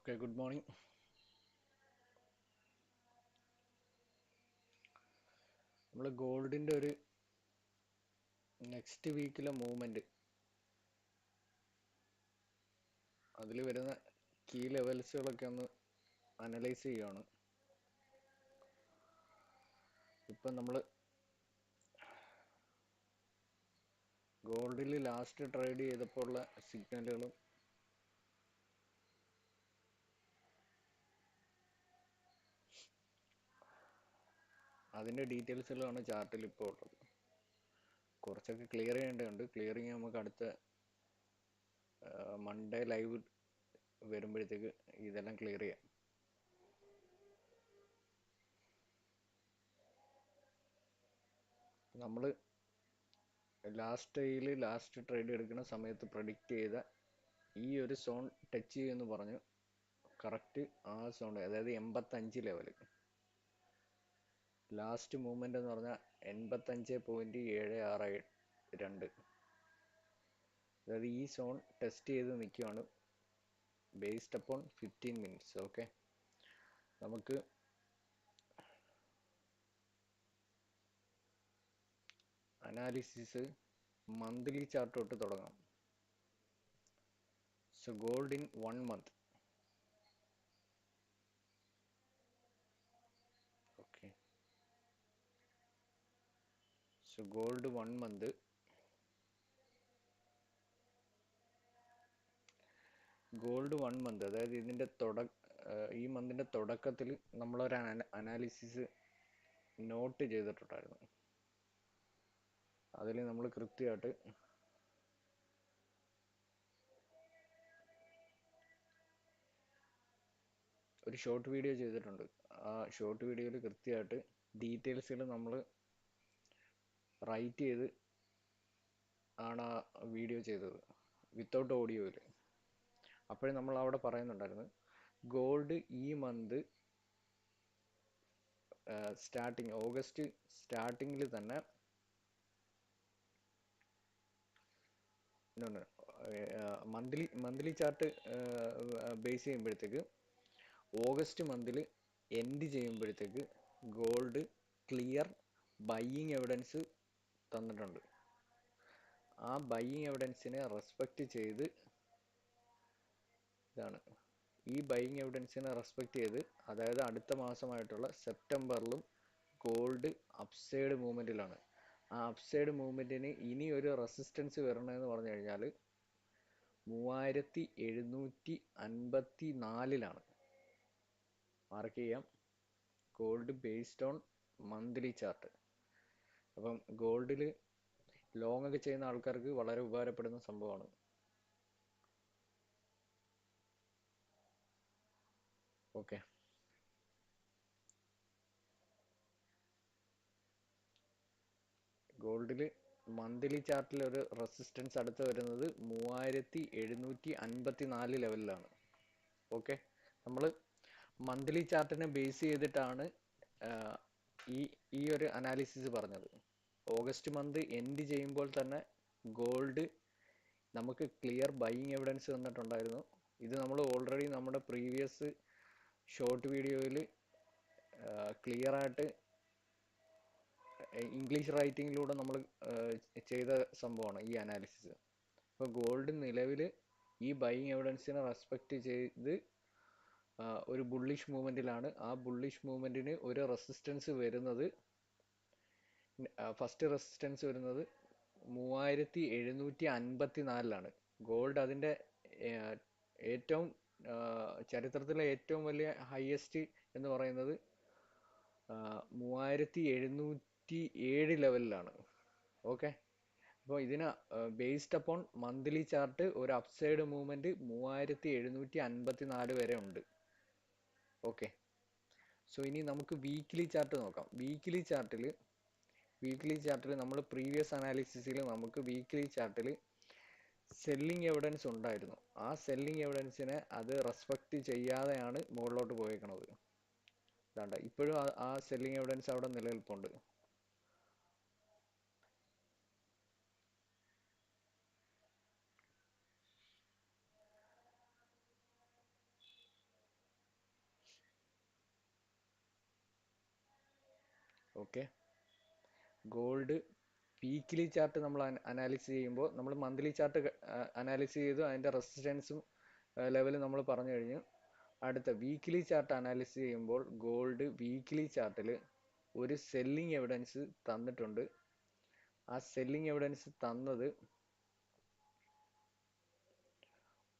Okay, good morning. നമ്മൾ ഗോൾഡിൻ്റെ ഒരു നെക്സ്റ്റ് വീക്കിലെ മൂവ്മെൻറ്റ് അതിൽ വരുന്ന കീ ലെവൽസുകളൊക്കെ ഒന്ന് അനലൈസ് ചെയ്യുകയാണ്. ഇപ്പം നമ്മൾ ഗോൾഡിൽ ലാസ്റ്റ് ട്രേഡ് ചെയ്തപ്പോൾ ഉള്ള സിഗ്നലുകളും അതിൻ്റെ ഡീറ്റെയിൽസുകളാണ് ചാർട്ടിൽ ഇപ്പോൾ ഉള്ളത്. കുറച്ചൊക്കെ ക്ലിയർ ചെയ്യേണ്ടതുണ്ട്. ക്ലിയറിങ് നമുക്ക് അടുത്ത മൺഡേ ലൈവ് വരുമ്പോഴത്തേക്ക് ഇതെല്ലാം ക്ലിയർ ചെയ്യാം. നമ്മൾ ലാസ്റ്റ് ട്രേഡ് എടുക്കുന്ന സമയത്ത് പ്രഡിക്റ്റ് ചെയ്ത ഈ ഒരു സോൺ ടച്ച് ചെയ്യുമെന്ന് പറഞ്ഞു. കറക്റ്റ് ആ സോൺ, അതായത് 85 ലെവല്, ലാസ്റ്റ് മൂവ്മെന്റ് എന്ന് പറഞ്ഞാൽ 85.762, അതായത് ഈ സോൺ ടെസ്റ്റ് ചെയ്ത് നിൽക്കുകയാണ് ബേസ്ഡ് അപ്പോൺ 15 മിനിറ്റ്സ്. ഓക്കെ, നമുക്ക് അനാലിസിസ് മന്ത്ലി ചാർട്ട് തൊട്ട് തുടങ്ങാം. So gold in 1 month. Okay, so gold 1 month. Gold 1 month, അതായത് ഇതിൻ്റെ ഈ മന്തിൻ്റെ തുടക്കത്തിൽ നമ്മളൊരു അനാലിസിസ് നോട്ട് ചെയ്തിട്ടുണ്ടായിരുന്നു. അതിൽ നമ്മൾ കൃത്യമായിട്ട് ഒരു ഷോർട്ട് വീഡിയോ ചെയ്തിട്ടുണ്ട്. ആ ഷോർട്ട് വീഡിയോയിൽ കൃത്യമായിട്ട് ഡീറ്റെയിൽസുകൾ നമ്മൾ റൈറ്റ് ചെയ്ത് ആണ് ആ വീഡിയോ ചെയ്തത്, വിത്തൗട്ട് ഓഡിയോയിൽ. അപ്പോഴും നമ്മൾ അവിടെ പറയുന്നുണ്ടായിരുന്നു ഗോൾഡ് ഈ മന്ത് സ്റ്റാർട്ടിങ് ഓഗസ്റ്റ് സ്റ്റാർട്ടിങ്ങിൽ തന്നെ മന്ത്ലി ചാർട്ട് ബേസ് ചെയ്യുമ്പോഴത്തേക്ക് ഓഗസ്റ്റ് മന്തിൽ എൻഡ് ചെയ്യുമ്പോഴത്തേക്ക് ഗോൾഡ് ക്ലിയർ ബൈയിങ് എവിഡൻസ് തന്നിട്ടുണ്ട്. ആ ബൈയിങ് എവിഡൻസിനെ റെസ്പെക്റ്റ് ചെയ്ത് ഈ ബൈയിങ് എവിഡൻസിനെ റെസ്പെക്റ്റ് ചെയ്ത്, അതായത് അടുത്ത മാസമായിട്ടുള്ള സെപ്റ്റംബറിലും ഗോൾഡ് അപ്സൈഡ് മൂവ്മെൻറ്റിലാണ്. ആ അപ്സൈഡ് മൂവ്മെൻറ്റിന് ഇനി ഒരു റെസിസ്റ്റൻസ് വരണമെന്ന് പറഞ്ഞു കഴിഞ്ഞാൽ 3754 മാർക്ക് ചെയ്യാം. Gold based on monthly chart. അപ്പം ഗോൾഡിൽ ലോങ് ഒക്കെ ചെയ്യുന്ന ആൾക്കാർക്ക് വളരെ ഉപകാരപ്പെടുന്ന സംഭവമാണ്. ഓക്കെ, ഗോൾഡിൽ മന്ത്ലി ചാർട്ടിൽ ഒരു റെസിസ്റ്റൻസ് അടുത്ത് വരുന്നത് 3754 ലെവലിലാണ്. ഓക്കെ, നമ്മൾ മന്ത്ലി ചാർട്ടിനെ ബേസ് ചെയ്തിട്ടാണ് ഈ ഒരു അനാലിസിസ് പറഞ്ഞത്. ഓഗസ്റ്റ് മന്ത് എൻഡ് ചെയ്യുമ്പോൾ തന്നെ ഗോൾഡ് നമുക്ക് ക്ലിയർ ബൈയിങ് എവിഡൻസ് തന്നിട്ടുണ്ടായിരുന്നു. ഇത് നമ്മൾ ഓൾറെഡി നമ്മുടെ പ്രീവിയസ് ഷോർട്ട് വീഡിയോയിൽ ക്ലിയർ ആയിട്ട് ഇംഗ്ലീഷ് റൈറ്റിങ്ങിലൂടെ നമ്മൾ ചെയ്ത സംഭവമാണ് ഈ അനാലിസിസ്. ഇപ്പോൾ ഗോൾഡ് നിലവിൽ ഈ ബൈയിങ് എവിഡൻസിനെ റെസ്പെക്റ്റ് ചെയ്ത് ഒരു ബുള്ളിഷ് മൂവ്മെൻറ്റിലാണ്. ആ ബുള്ളിഷ് മൂവ്മെൻറ്റിന് ഒരു റെസിസ്റ്റൻസ് വരുന്നത്, ഫസ്റ്റ് റെസിസ്റ്റൻസ് വരുന്നത് 3754. ഗോൾഡ് അതിൻ്റെ ഏറ്റവും ചരിത്രത്തിലെ ഏറ്റവും വലിയ ഹയസ്റ്റ് എന്ന് പറയുന്നത് 3707 ലെവലിലാണ്. ഓക്കെ, അപ്പോൾ ഇതിന് ബേസ്ഡ് അപ്പോൺ മന്ത്ലി ചാർട്ട് ഒരു അപ്സൈഡ് മൂവ്മെൻറ്റ് 3754 വരെ ഉണ്ട്. ഓക്കെ, സോ ഇനി നമുക്ക് വീക്ക്ലി ചാർട്ട് നോക്കാം. വീക്ക്ലി ചാർട്ടിൽ നമ്മൾ പ്രീവിയസ് അനാലിസിസിൽ നമുക്ക് വീക്ക്ലി ചാർട്ടിൽ സെല്ലിംഗ് എവിഡൻസ് ഉണ്ടായിരുന്നു. ആ സെല്ലിംഗ് എവിഡൻസിനെ അത് റെസ്പെക്റ്റ് ചെയ്യാതെയാണ് മുകളിലോട്ട് പോയേക്കണത്. ഇതാണ്ട ഇപ്പോഴും ആ സെല്ലിംഗ് എവിഡൻസ് അവിടെ നിലനിൽപ്പുണ്ട്. ഓക്കെ. ഗോൾഡ് വീക്ക്ലി ചാർട്ട് നമ്മൾ അനാലിസ് ചെയ്യുമ്പോൾ നമ്മൾ മന്ത്ലി ചാർട്ട് അനാലിസ് ചെയ്തു, അതിൻ്റെ റെസിസ്റ്റൻസും ലെവൽ നമ്മൾ പറഞ്ഞു കഴിഞ്ഞു. അടുത്ത വീക്ക്ലി ചാർട്ട് അനാലിസ് ചെയ്യുമ്പോൾ ഗോൾഡ് വീക്ക്ലി ചാർട്ടിൽ ഒരു സെല്ലിംഗ് എവിഡൻസ് തന്നിട്ടുണ്ട്. ആ സെല്ലിംഗ് എവിഡൻസ് തന്നത്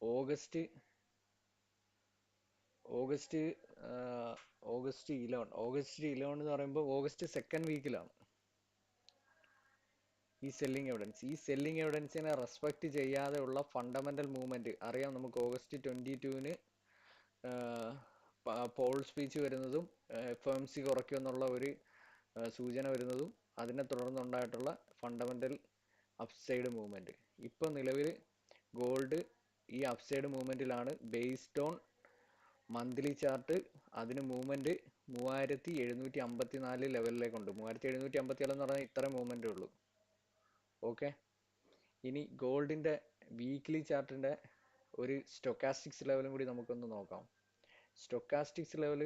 ഓഗസ്റ്റ് 11 എന്ന് പറയുമ്പോൾ ഓഗസ്റ്റ് 2nd വീക്കിലാണ് ഈ സെല്ലിംഗ് എവിഡൻസിനെ റെസ്പെക്ട് ചെയ്യാതെ ഉള്ള ഫണ്ടമെന്റൽ മൂവ്മെന്റ് അറിയാം. നമുക്ക് ഓഗസ്റ്റ് 22-ന് പോൾ സ്പീച്ച് വരുന്നതും FOMC കുറയ്ക്കുമെന്നുള്ള ഒരു സൂചന വരുന്നതും അതിനെ തുടർന്നുണ്ടായിട്ടുള്ള ഫണ്ടമെന്റൽ അപ്സൈഡ് മൂവ്മെന്റ്. ഇപ്പൊ നിലവിൽ ഗോൾഡ് ഈ അപ്സൈഡ് മൂവ്മെന്റിലാണ്. ബേസ്ഡ് ഓൺ മന്ത്ലി ചാർട്ട് അതിന് മൂവ്മെന്റ് 3754 ലെവലിലേക്കുണ്ട്. 3754 എന്ന് പറഞ്ഞാൽ ഇത്ര മൂവ്മെന്റേ ഉള്ളൂ. ഓക്കെ. ഇനി ഗോൾഡിന്റെ വീക്ക്ലി ചാർട്ടിന്റെ ഒരു സ്റ്റൊക്കാസ്റ്റിക്സ് ലെവലും കൂടി നമുക്കൊന്ന് നോക്കാം. സ്റ്റൊക്കാസ്റ്റിക്സ് ലെവൽ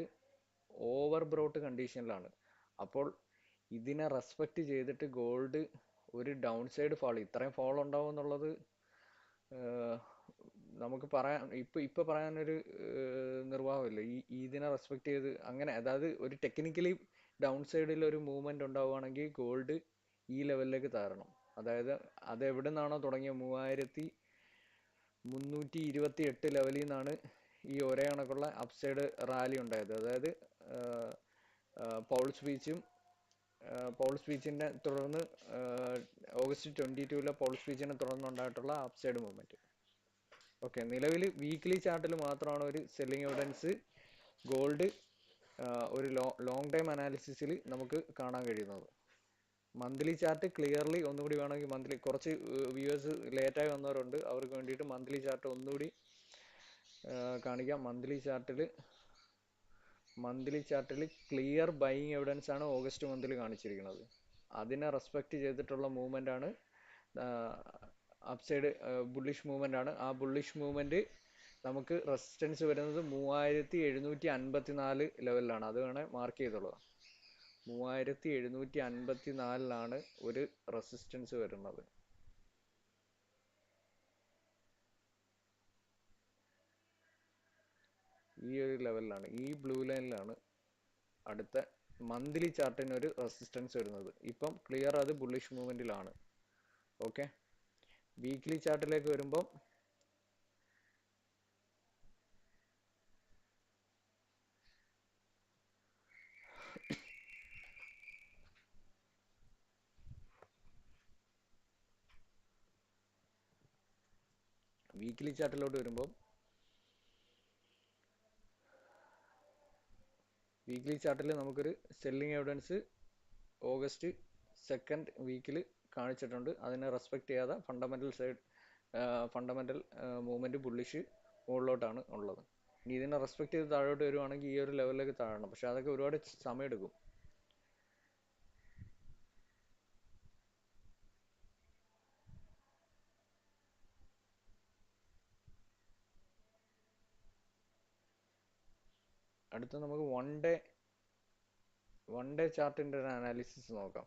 ഓവർ ബ്രോട്ട് കണ്ടീഷനിലാണ്. അപ്പോൾ ഇതിനെ റെസ്പെക്ട് ചെയ്തിട്ട് ഗോൾഡ് ഒരു ഡൗൺ സൈഡ് ഫാൾ, ഇത്രയും ഫാൾ ഉണ്ടാവും എന്നുള്ളത് നമുക്ക് പറയാൻ ഇപ്പൊ പറയാനൊരു നിർവാഹമില്ല. ഇതിനെ റെസ്പെക്ട് ചെയ്ത് അങ്ങനെ, അതായത് ഒരു ടെക്നിക്കലി ഡൗൺ സൈഡിൽ ഒരു മൂവ്മെന്റ് ഉണ്ടാവുകയാണെങ്കിൽ ഗോൾഡ് ഈ ലെവലിലേക്ക് താരണം. അതായത് അത് എവിടെ നിന്നാണോ തുടങ്ങിയത് 3328 ലെവലിൽ നിന്നാണ് ഈ ഒരേ കണക്കുള്ള അപ്സൈഡ് റാലി ഉണ്ടായത്. അതായത് പൗൾ സ്പീച്ചിനെ തുടർന്ന് ഓഗസ്റ്റ് 22-ലെ പൗൾ സ്പീച്ചിനെ തുടർന്നുണ്ടായിട്ടുള്ള അപ്സൈഡ് മൂവ്മെന്റ്. ഓക്കെ. നിലവിൽ വീക്ക്ലി ചാർട്ടിൽ മാത്രമാണ് ഒരു സെല്ലിംഗ് എവിഡൻസ് ഗോൾഡ് ഒരു ലോങ് ടൈം അനാലിസിസിൽ നമുക്ക് കാണാൻ കഴിയുന്നത്. മന്ത്ലി ചാർട്ട് ക്ലിയർലി ഒന്നുകൂടി വേണമെങ്കിൽ മന്ത്ലി, കുറച്ച് വ്യൂവേഴ്സ് ലേറ്റായി വന്നവരുണ്ട്, അവർക്ക് വേണ്ടിയിട്ട് മന്ത്ലി ചാർട്ട് ഒന്നുകൂടി കാണിക്കാം. മന്ത്ലി ചാർട്ടിൽ ക്ലിയർ ബൈയിങ് എവിഡൻസ് ആണ് ഓഗസ്റ്റ് മന്തിൽ കാണിച്ചിരിക്കുന്നത്. അതിനെ റെസ്പെക്ട് ചെയ്തിട്ടുള്ള മൂവ്മെന്റ് ആണ് അപ്സൈഡ് ബുള്ളിഷ് മൂവ്മെന്റ് ആണ്. ആ ബുള്ളിഷ് മൂവ്മെന്റ് നമുക്ക് റെസിസ്റ്റൻസ് വരുന്നത് 3754 ലെവലിലാണ്. അത് വേണേ മാർക്ക് ചെയ്തോളാം. 3754 ഒരു റെസിസ്റ്റൻസ് വരുന്നത്. ഈ ഒരു ലെവലിലാണ്, ഈ ബ്ലൂ ലൈനിലാണ് അടുത്ത മന്ത്ലി ചാർട്ടിന് ഒരു റെസിസ്റ്റൻസ് വരുന്നത്. ഇപ്പം ക്ലിയർ അത് ബുള്ളിഷ് മൂവ്മെന്റിലാണ്. ഓക്കെ. വീക്ക്ലി ചാർട്ടിലേക്ക് വരുമ്പോൾ വീക്ക്ലി ചാർട്ടിലോട്ട് വരുമ്പോൾ വീക്ക്ലി ചാർട്ടിൽ നമുക്കൊരു സെല്ലിംഗ് എവിഡൻസ് ഓഗസ്റ്റ് 2nd വീക്കിൽ കാണിച്ചിട്ടുണ്ട്. അതിനെ റെസ്പെക്ട് ചെയ്യാതെ ഫണ്ടമെന്റൽ മൂവ്മെന്റ് ബുള്ളിഷ് മുകളിലോട്ടാണ് ഉള്ളത്. ഇനി ഇതിനെ റെസ്പെക്ട് ചെയ്ത് താഴോട്ട് വരുവാണെങ്കിൽ ഈ ഒരു ലെവലിലേക്ക് താഴണം. പക്ഷെ അതൊക്കെ ഒരുപാട് സമയം എടുക്കും. അടുത്ത നമുക്ക് വൺ ഡേ ചാർട്ടിന്റെ ഒരു അനാലിസിസ് നോക്കാം.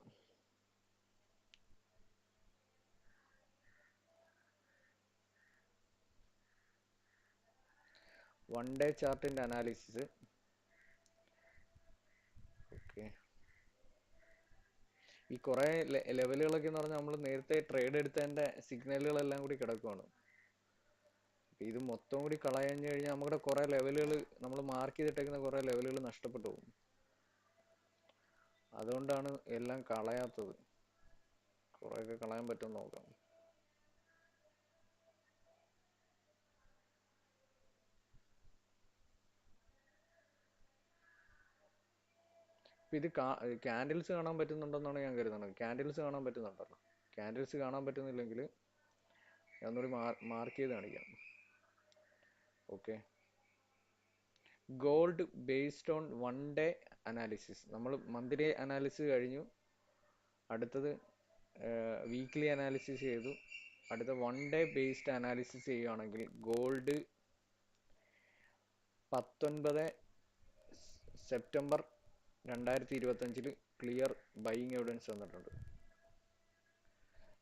വൺ ഡേ ചാർട്ടിന്റെ അനാലിസിസ്. ഓക്കെ. ഈ കുറെ ലെവലുകളൊക്കെ എന്ന് പറഞ്ഞാൽ നമ്മൾ നേരത്തെ ട്രേഡ് എടുത്തതിന്റെ സിഗ്നലുകളെല്ലാം കൂടി കിടക്കുവാണ്. ഇത് മൊത്തം കൂടി കളഞ്ഞു കഴിഞ്ഞാൽ നമ്മുടെ കുറെ ലെവലുകൾ, നമ്മൾ മാർക്ക് ചെയ്തിട്ടേക്കുന്ന കുറെ ലെവലുകൾ നഷ്ടപ്പെട്ടു പോകും. അതുകൊണ്ടാണ് എല്ലാം കളയാത്തത്. കുറെയൊക്കെ കളയാൻ പറ്റുമെന്ന് നോക്കാം. ഇത് ക്യാൻഡിൽസ് കാണാൻ പറ്റുന്നുണ്ടെന്നാണ് ഞാൻ കരുതുന്നത്. ക്യാൻഡിൽസ് കാണാൻ പറ്റുന്നുണ്ടല്ലോ. ക്യാൻഡിൽസ് കാണാൻ പറ്റുന്നില്ലെങ്കിൽ ഞാനൊന്നുകൂടി മാർക്ക് ചെയ്ത് കാണിക്കാം. Okay. Gold based on one day analysis. നമ്മൾ മന്ത്ലി അനാലിസിസ് കഴിഞ്ഞു. അടുത്തത് വീക്ക്ലി അനാലിസിസ് ചെയ്തു. അടുത്ത വൺ ഡേ ബേസ്ഡ് അനാലിസിസ് ചെയ്യുകയാണെങ്കിൽ gold 19 September 2025 clear buying evidence തന്നിട്ടുണ്ട്.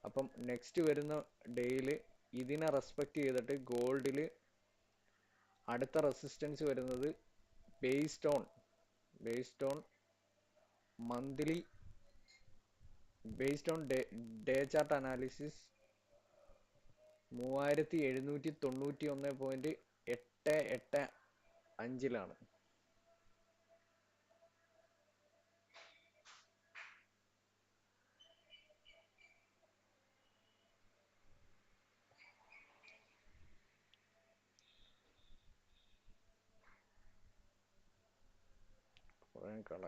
അപ്പം നെക്സ്റ്റ് വരുന്ന ഡേയിൽ ഇതിനെ റെസ്പെക്റ്റ് ചെയ്തിട്ട് ഗോൾഡിൽ അടുത്ത റെസിസ്റ്റൻസ് വരുന്നത് based on monthly based on day chart analysis 3791.885 കള.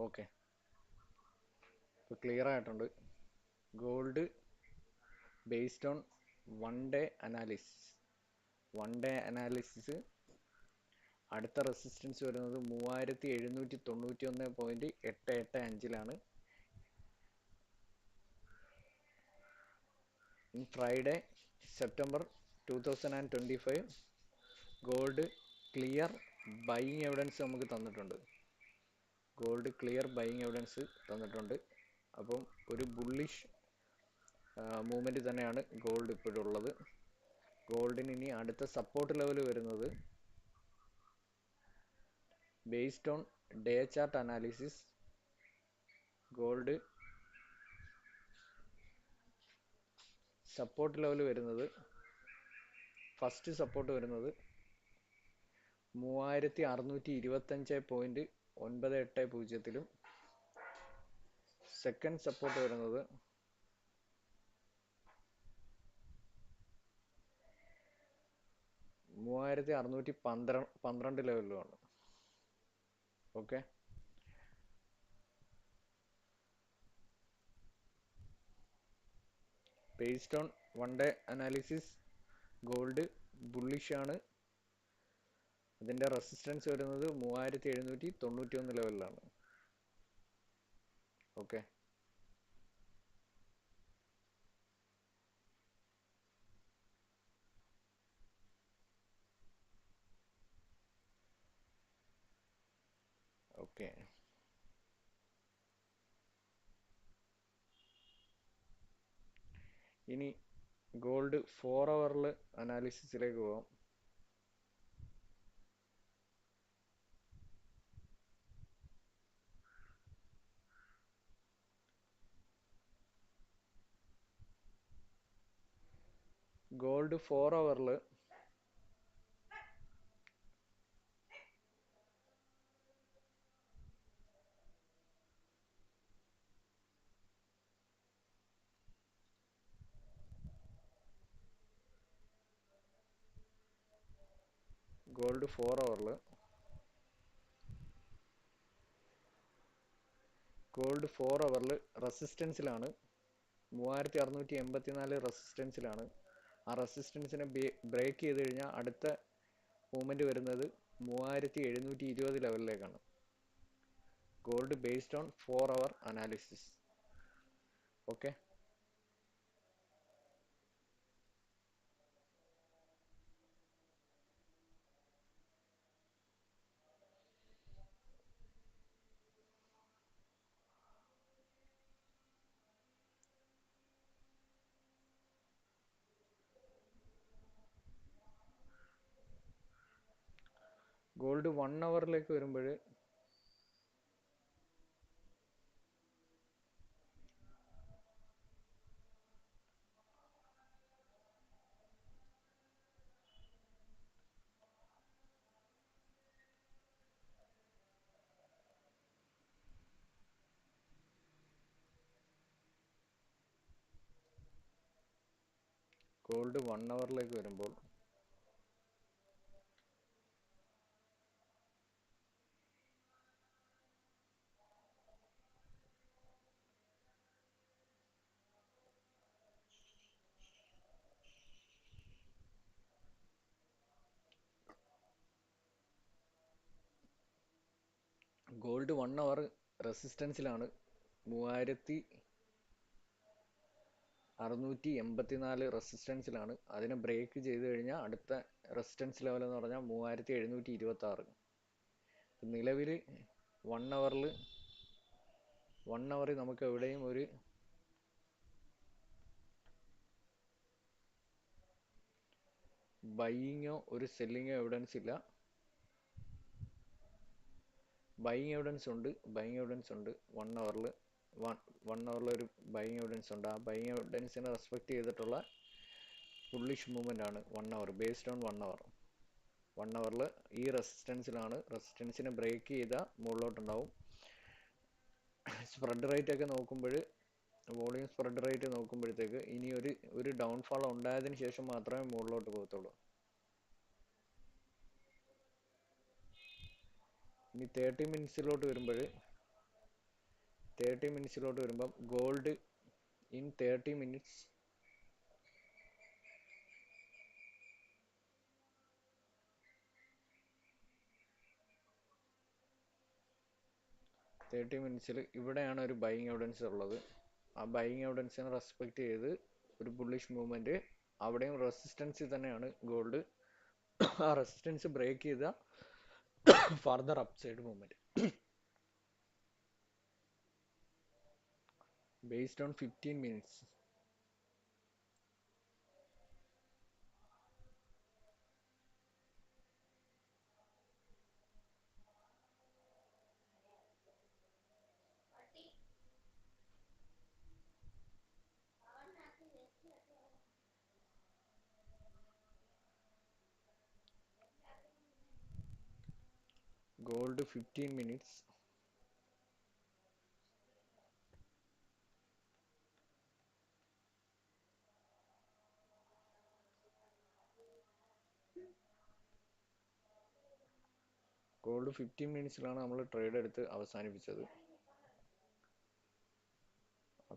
ഓക്കെ, ഇപ്പോൾ ക്ലിയർ ആയിട്ടുണ്ട്. Gold based on one day analysis അടുത്ത റെസിസ്റ്റൻസ് വരുന്നത് 3791.885 Friday September 2025 gold clear buying evidence നമുക്ക് തന്നിട്ടുണ്ട്. അപ്പം ഒരു ബുള്ളിഷ് മൂവ്മെന്റ് തന്നെയാണ് ഗോൾഡ് ഇപ്പോഴുള്ളത്. ഗോൾഡിന് ഇനി അടുത്ത സപ്പോർട്ട് ലെവൽ വരുന്നത് based on day chart analysis gold support level വരുന്നത് ഫസ്റ്റ് സപ്പോർട്ട് വരുന്നത് 3625.980 സെക്കൻഡ് സപ്പോർട്ട് വരുന്നത് 3612 ലെവലിലുമാണ്. Okay, based on one day analysis gold bullish ആണ്. അതിന്റെ റെസിസ്റ്റൻസ് വരുന്നത് 3791 ലെവലിലാണ്. Okay, okay. ഇനി ഗോൾഡ് 4 ഹവറിൽ അനാലിസിസിലേക്ക് പോകാം. ഗോൾഡ് 4 ഹവറിൽ റെസിസ്റ്റൻസിലാണ്. 3684 റെസിസ്റ്റൻസിലാണ്. ആ റെസിസ്റ്റൻസിനെ ബ്രേക്ക് ചെയ്ത് കഴിഞ്ഞാൽ അടുത്ത മൂവ്മെന്റ് വരുന്നത് 3720 ലെവലിലേക്കാണ്. Gold based on 4 hour analysis. Okay, gold 1 അവറിലേക്ക് വരുമ്പോൾ ഗോൾഡ് 1 അവറിലേക്ക് വരുമ്പോൾ ഗോൾഡ് 1 അവർ റെസിസ്റ്റൻസിലാണ് 3684 റെസിസ്റ്റൻസിലാണ്. അതിനെ ബ്രേക്ക് ചെയ്ത് കഴിഞ്ഞാൽ അടുത്ത റെസിസ്റ്റൻസ് ലെവൽ എന്ന് പറഞ്ഞാൽ 3726. നിലവിൽ 1 അവറിൽ നമുക്ക് എവിടെയും ഒരു ബൈയിങ്ങോ ഒരു സെല്ലിങ്ങോ എവിഡൻസ് ഇല്ല. ബൈയിങ് എവിഡൻസ് ഉണ്ട്. 1 അവറിൽ ഒരു ബൈയിങ് എവിഡൻസ് ഉണ്ട്. ആ ബൈയിങ് എവിഡൻസിനെ റെസ്പെക്ട് ചെയ്തിട്ടുള്ള ബുള്ളിഷ് മൂവ്മെൻ്റ് ആണ് 1 അവർ, ബേസ്ഡ് ഓൺ 1 അവർ. 1 അവറിൽ ഈ റെസിസ്റ്റൻസിലാണ്. റെസിസ്റ്റൻസിനെ ബ്രേക്ക് ചെയ്താൽ മുകളിലോട്ടുണ്ടാവും. സ്പ്രെഡ് റേറ്റ് ഒക്കെ നോക്കുമ്പോൾ, വോളിയം സ്പ്രെഡ് റേറ്റ് നോക്കുമ്പോഴത്തേക്ക് ഇനി ഒരു ഡൗൺഫാൾ ഉണ്ടായതിനു ശേഷം മാത്രമേ മുകളിലോട്ട് പോകത്തുള്ളൂ. ഇനി 30 മിനിറ്റ്സിലോട്ട് വരുമ്പം ഗോൾഡ് ഇൻ 30 മിനിറ്റ്സ് ഇവിടെയാണ് ഒരു ബൈയിങ് എവിഡൻസ് ഉള്ളത്. ആ ബൈയിങ് എവിഡൻസിനെ റെസ്പെക്ട് ചെയ്ത് ഒരു ബുള്ളിഷ് മൂവ്മെന്റ്, അവിടെയും റെസിസ്റ്റൻസിൽ തന്നെയാണ് ഗോൾഡ്. ആ റെസിസ്റ്റൻസ് ബ്രേക്ക് ചെയ്ത further upside movement based on 15 minutes. Gold 15 minutes gold 15 മിനിറ്റ്സിലാണ് നമ്മൾ ട്രേഡ് എടുത്ത് അവസാനിപ്പിച്ചത്.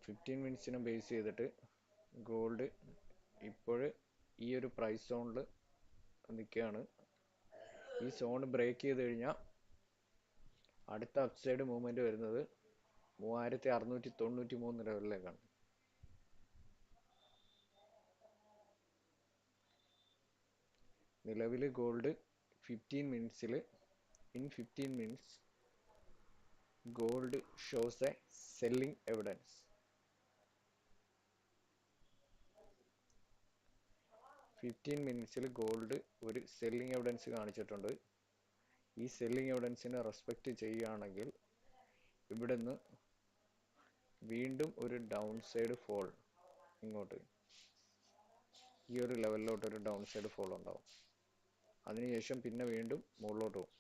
15 മിനിറ്റ്സിനെ ബേസ് ചെയ്തിട്ട് ഗോൾഡ് ഇപ്പോൾ ഈ ഒരു പ്രൈസ് സോണിൽ നിൽക്കുകയാണ്. ഈ സോൺ ബ്രേക്ക് ചെയ്ത് കഴിഞ്ഞാൽ അടുത്ത അപ്സൈഡ് മൂവ്മെന്റ് വരുന്നത് 3693 ലെവലിലേക്കാണ്. നിലവിൽ ഗോൾഡ് 15 മിനിറ്റ്സിൽ in 15 minutes gold shows a selling evidence. 15 മിനിറ്റ്സിൽ ഗോൾഡ് ഒരു സെല്ലിംഗ് എവിഡൻസ് കാണിച്ചിട്ടുണ്ട്. ഈ സെല്ലിംഗ് എവിഡൻസിനെ റെസ്പെക്റ്റ് ചെയ്യുകയാണെങ്കിൽ ഇവിടുന്ന് വീണ്ടും ഒരു ഡൗൺ സൈഡ് ഫോൾ, ഇങ്ങോട്ട് ഈ ഒരു ലെവലിലോട്ട് ഒരു ഡൗൺ സൈഡ് ഫോൾ ഉണ്ടാവും. അതിനുശേഷം പിന്നെ വീണ്ടും മുകളിലോട്ട് പോകും.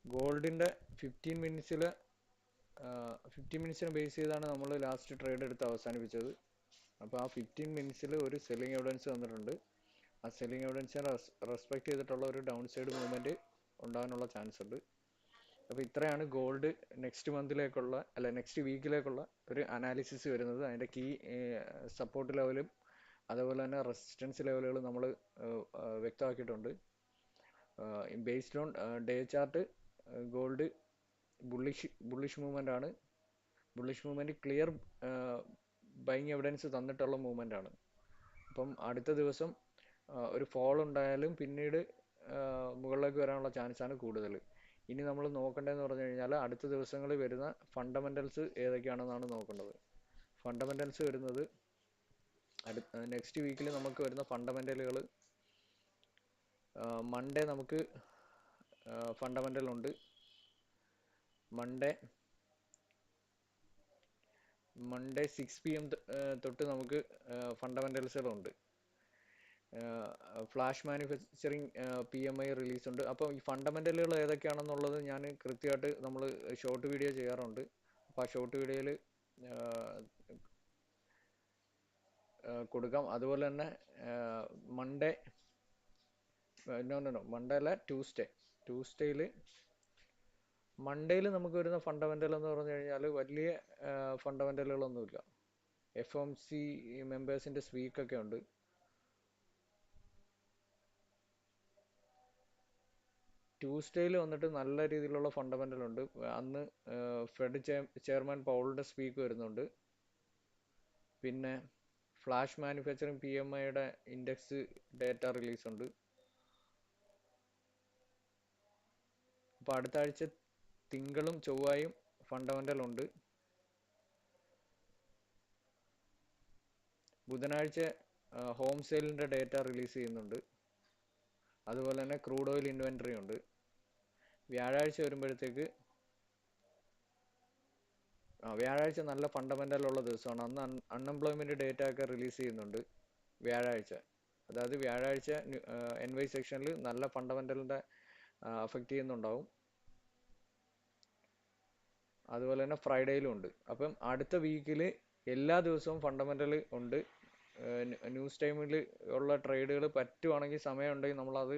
ഗോൾഡിൻ്റെ 15 മിനിറ്റ്സിനെ ബേസ് ചെയ്താണ് നമ്മൾ ലാസ്റ്റ് ട്രേഡ് എടുത്ത് അവസാനിപ്പിച്ചത്. അപ്പോൾ ആ 15 മിനിറ്റ്സിൽ ഒരു സെല്ലിംഗ് എവിഡൻസ് വന്നിട്ടുണ്ട്. ആ സെല്ലിംഗ് എവിഡൻസിനെ റെസ്പെക്ട് ചെയ്തിട്ടുള്ള ഒരു ഡൗൺ സൈഡ് മൂവ്മെൻറ്റ് ഉണ്ടാകാനുള്ള ചാൻസ് ഉണ്ട്. അപ്പോൾ ഇത്രയാണ് ഗോൾഡ് നെക്സ്റ്റ് വീക്കിലേക്കുള്ള ഒരു അനാലിസിസ് വരുന്നത്. അതിൻ്റെ കീ സപ്പോർട്ട് ലെവലും അതുപോലെ തന്നെ റെസിസ്റ്റൻസ് ലെവലുകൾ നമ്മൾ വ്യക്തമാക്കിയിട്ടുണ്ട്. Based on day chart gold bullish movement ആണ്. Bullish movement clear buying evidence തന്നിട്ടുള്ള മൂവ്മെൻ്റ് ആണ്. അപ്പം അടുത്ത ദിവസം ഒരു ഫോൾ ഉണ്ടായാലും പിന്നീട് മുകളിലേക്ക് വരാനുള്ള ചാൻസാണ് കൂടുതൽ. ഇനി നമ്മൾ നോക്കേണ്ടതെന്ന് പറഞ്ഞു കഴിഞ്ഞാൽ അടുത്ത ദിവസങ്ങളിൽ വരുന്ന ഫണ്ടമെൻ്റൽസ് ഏതൊക്കെയാണെന്നാണ് നോക്കേണ്ടത്. ഫണ്ടമെൻ്റൽസ് വരുന്നത് നെക്സ്റ്റ് വീക്കിൽ നമുക്ക് വരുന്ന ഫണ്ടമെൻ്റലുകൾ, മൺഡേ നമുക്ക് ഫണ്ടമെൻ്റൽ ഉണ്ട്. മൺഡേ 6 PM തൊട്ട് നമുക്ക് ഫണ്ടമെൻ്റൽസുകളുണ്ട്. ഫ്ലാഷ് മാനുഫാക്ചറിങ് PMI റിലീസ് ഉണ്ട്. അപ്പോൾ ഈ ഫണ്ടമെൻ്റലുകൾ ഏതൊക്കെയാണെന്നുള്ളത് ഞാൻ കൃത്യമായിട്ട് നമ്മൾ ഷോർട്ട് വീഡിയോ ചെയ്യാറുണ്ട്. അപ്പോൾ ആ ഷോർട്ട് വീഡിയോയിൽ കൊടുക്കാം. അതുപോലെ തന്നെ മൺഡേ അല്ല മൺഡേയിൽ നമുക്ക് വരുന്ന ഫണ്ടമെൻ്റൽ എന്ന് പറഞ്ഞു കഴിഞ്ഞാൽ വലിയ ഫണ്ടമെൻ്റലുകളൊന്നുമില്ല. FOMC മെമ്പേഴ്സിൻ്റെ സ്പീക്കൊക്കെ ഉണ്ട്. ട്യൂസ്ഡേയിൽ വന്നിട്ട് നല്ല രീതിയിലുള്ള ഫണ്ടമെൻ്റൽ ഉണ്ട്. അന്ന് ഫെഡ് ചെയർമാൻ പൗളിൻ്റെ സ്പീക്ക് വരുന്നുണ്ട്. പിന്നെ ഫ്ലാഷ് മാനുഫാക്ചറിങ് PMIയുടെ ഇൻഡെക്സ് ഡേറ്റ റിലീസ് ഉണ്ട്. അപ്പോൾ അടുത്ത ആഴ്ച തിങ്കളും ചൊവ്വായും ഫണ്ടമെൻ്റൽ ഉണ്ട്. ബുധനാഴ്ച ഹോം സെയിലിൻ്റെ ഡേറ്റ റിലീസ് ചെയ്യുന്നുണ്ട്. അതുപോലെ തന്നെ ക്രൂഡ് ഓയിൽ ഇൻവെൻറ്ററി ഉണ്ട്. വ്യാഴാഴ്ച വരുമ്പോഴത്തേക്ക് വ്യാഴാഴ്ച നല്ല ഫണ്ടമെൻ്റൽ ഉള്ള ദിവസമാണ്. അന്ന് അൺഎംപ്ലോയ്മെൻറ്റ് ഡേറ്റ ഒക്കെ റിലീസ് ചെയ്യുന്നുണ്ട് വ്യാഴാഴ്ച. അതായത് വ്യാഴാഴ്ച NY സെക്ഷനിൽ നല്ല ഫണ്ടമെൻ്റലിൻ്റെ അഫക്റ്റ് ചെയ്യുന്നുണ്ടാവും. അതുപോലെ തന്നെ ഫ്രൈഡേയിലും ഉണ്ട്. അപ്പം അടുത്ത വീക്കിൽ എല്ലാ ദിവസവും ഫണ്ടമെൻ്റൽ ഉണ്ട്. ന്യൂസ് ടൈമിൽ ഉള്ള ട്രേഡുകൾ പറ്റുവാണെങ്കിൽ സമയമുണ്ടെങ്കിൽ നമ്മളത്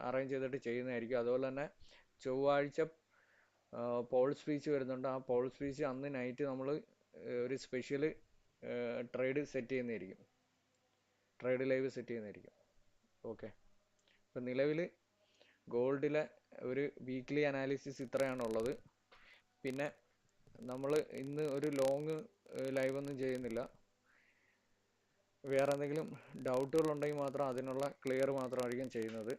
അറേഞ്ച് ചെയ്തിട്ട് ചെയ്യുന്നതായിരിക്കും. അതുപോലെ തന്നെ ചൊവ്വാഴ്ച പോൾ സ്പീച്ച് വരുന്നുണ്ട്. ആ പോൾ സ്പീച്ച് അന്ന് നൈറ്റ് നമ്മൾ ഒരു സ്പെഷ്യൽ ട്രേഡ് ലൈവ് സെറ്റ് ചെയ്യുന്നതായിരിക്കും. ഓക്കെ, ഇപ്പം നിലവിൽ ഗോൾഡിലെ ഒരു വീക്ക്ലി അനാലിസിസ് ഇത്രയാണുള്ളത്. പിന്നെ നമ്മൾ ഇന്ന് ഒരു ലോങ് ലൈവ് ഒന്നും ചെയ്യുന്നില്ല. വേറെ എന്തെങ്കിലും ഡൗട്ടുകൾ ഉണ്ടെങ്കിൽ മാത്രം അതിനുള്ള ക്ലിയർ മാത്രമായിരിക്കും ചെയ്യുന്നത്.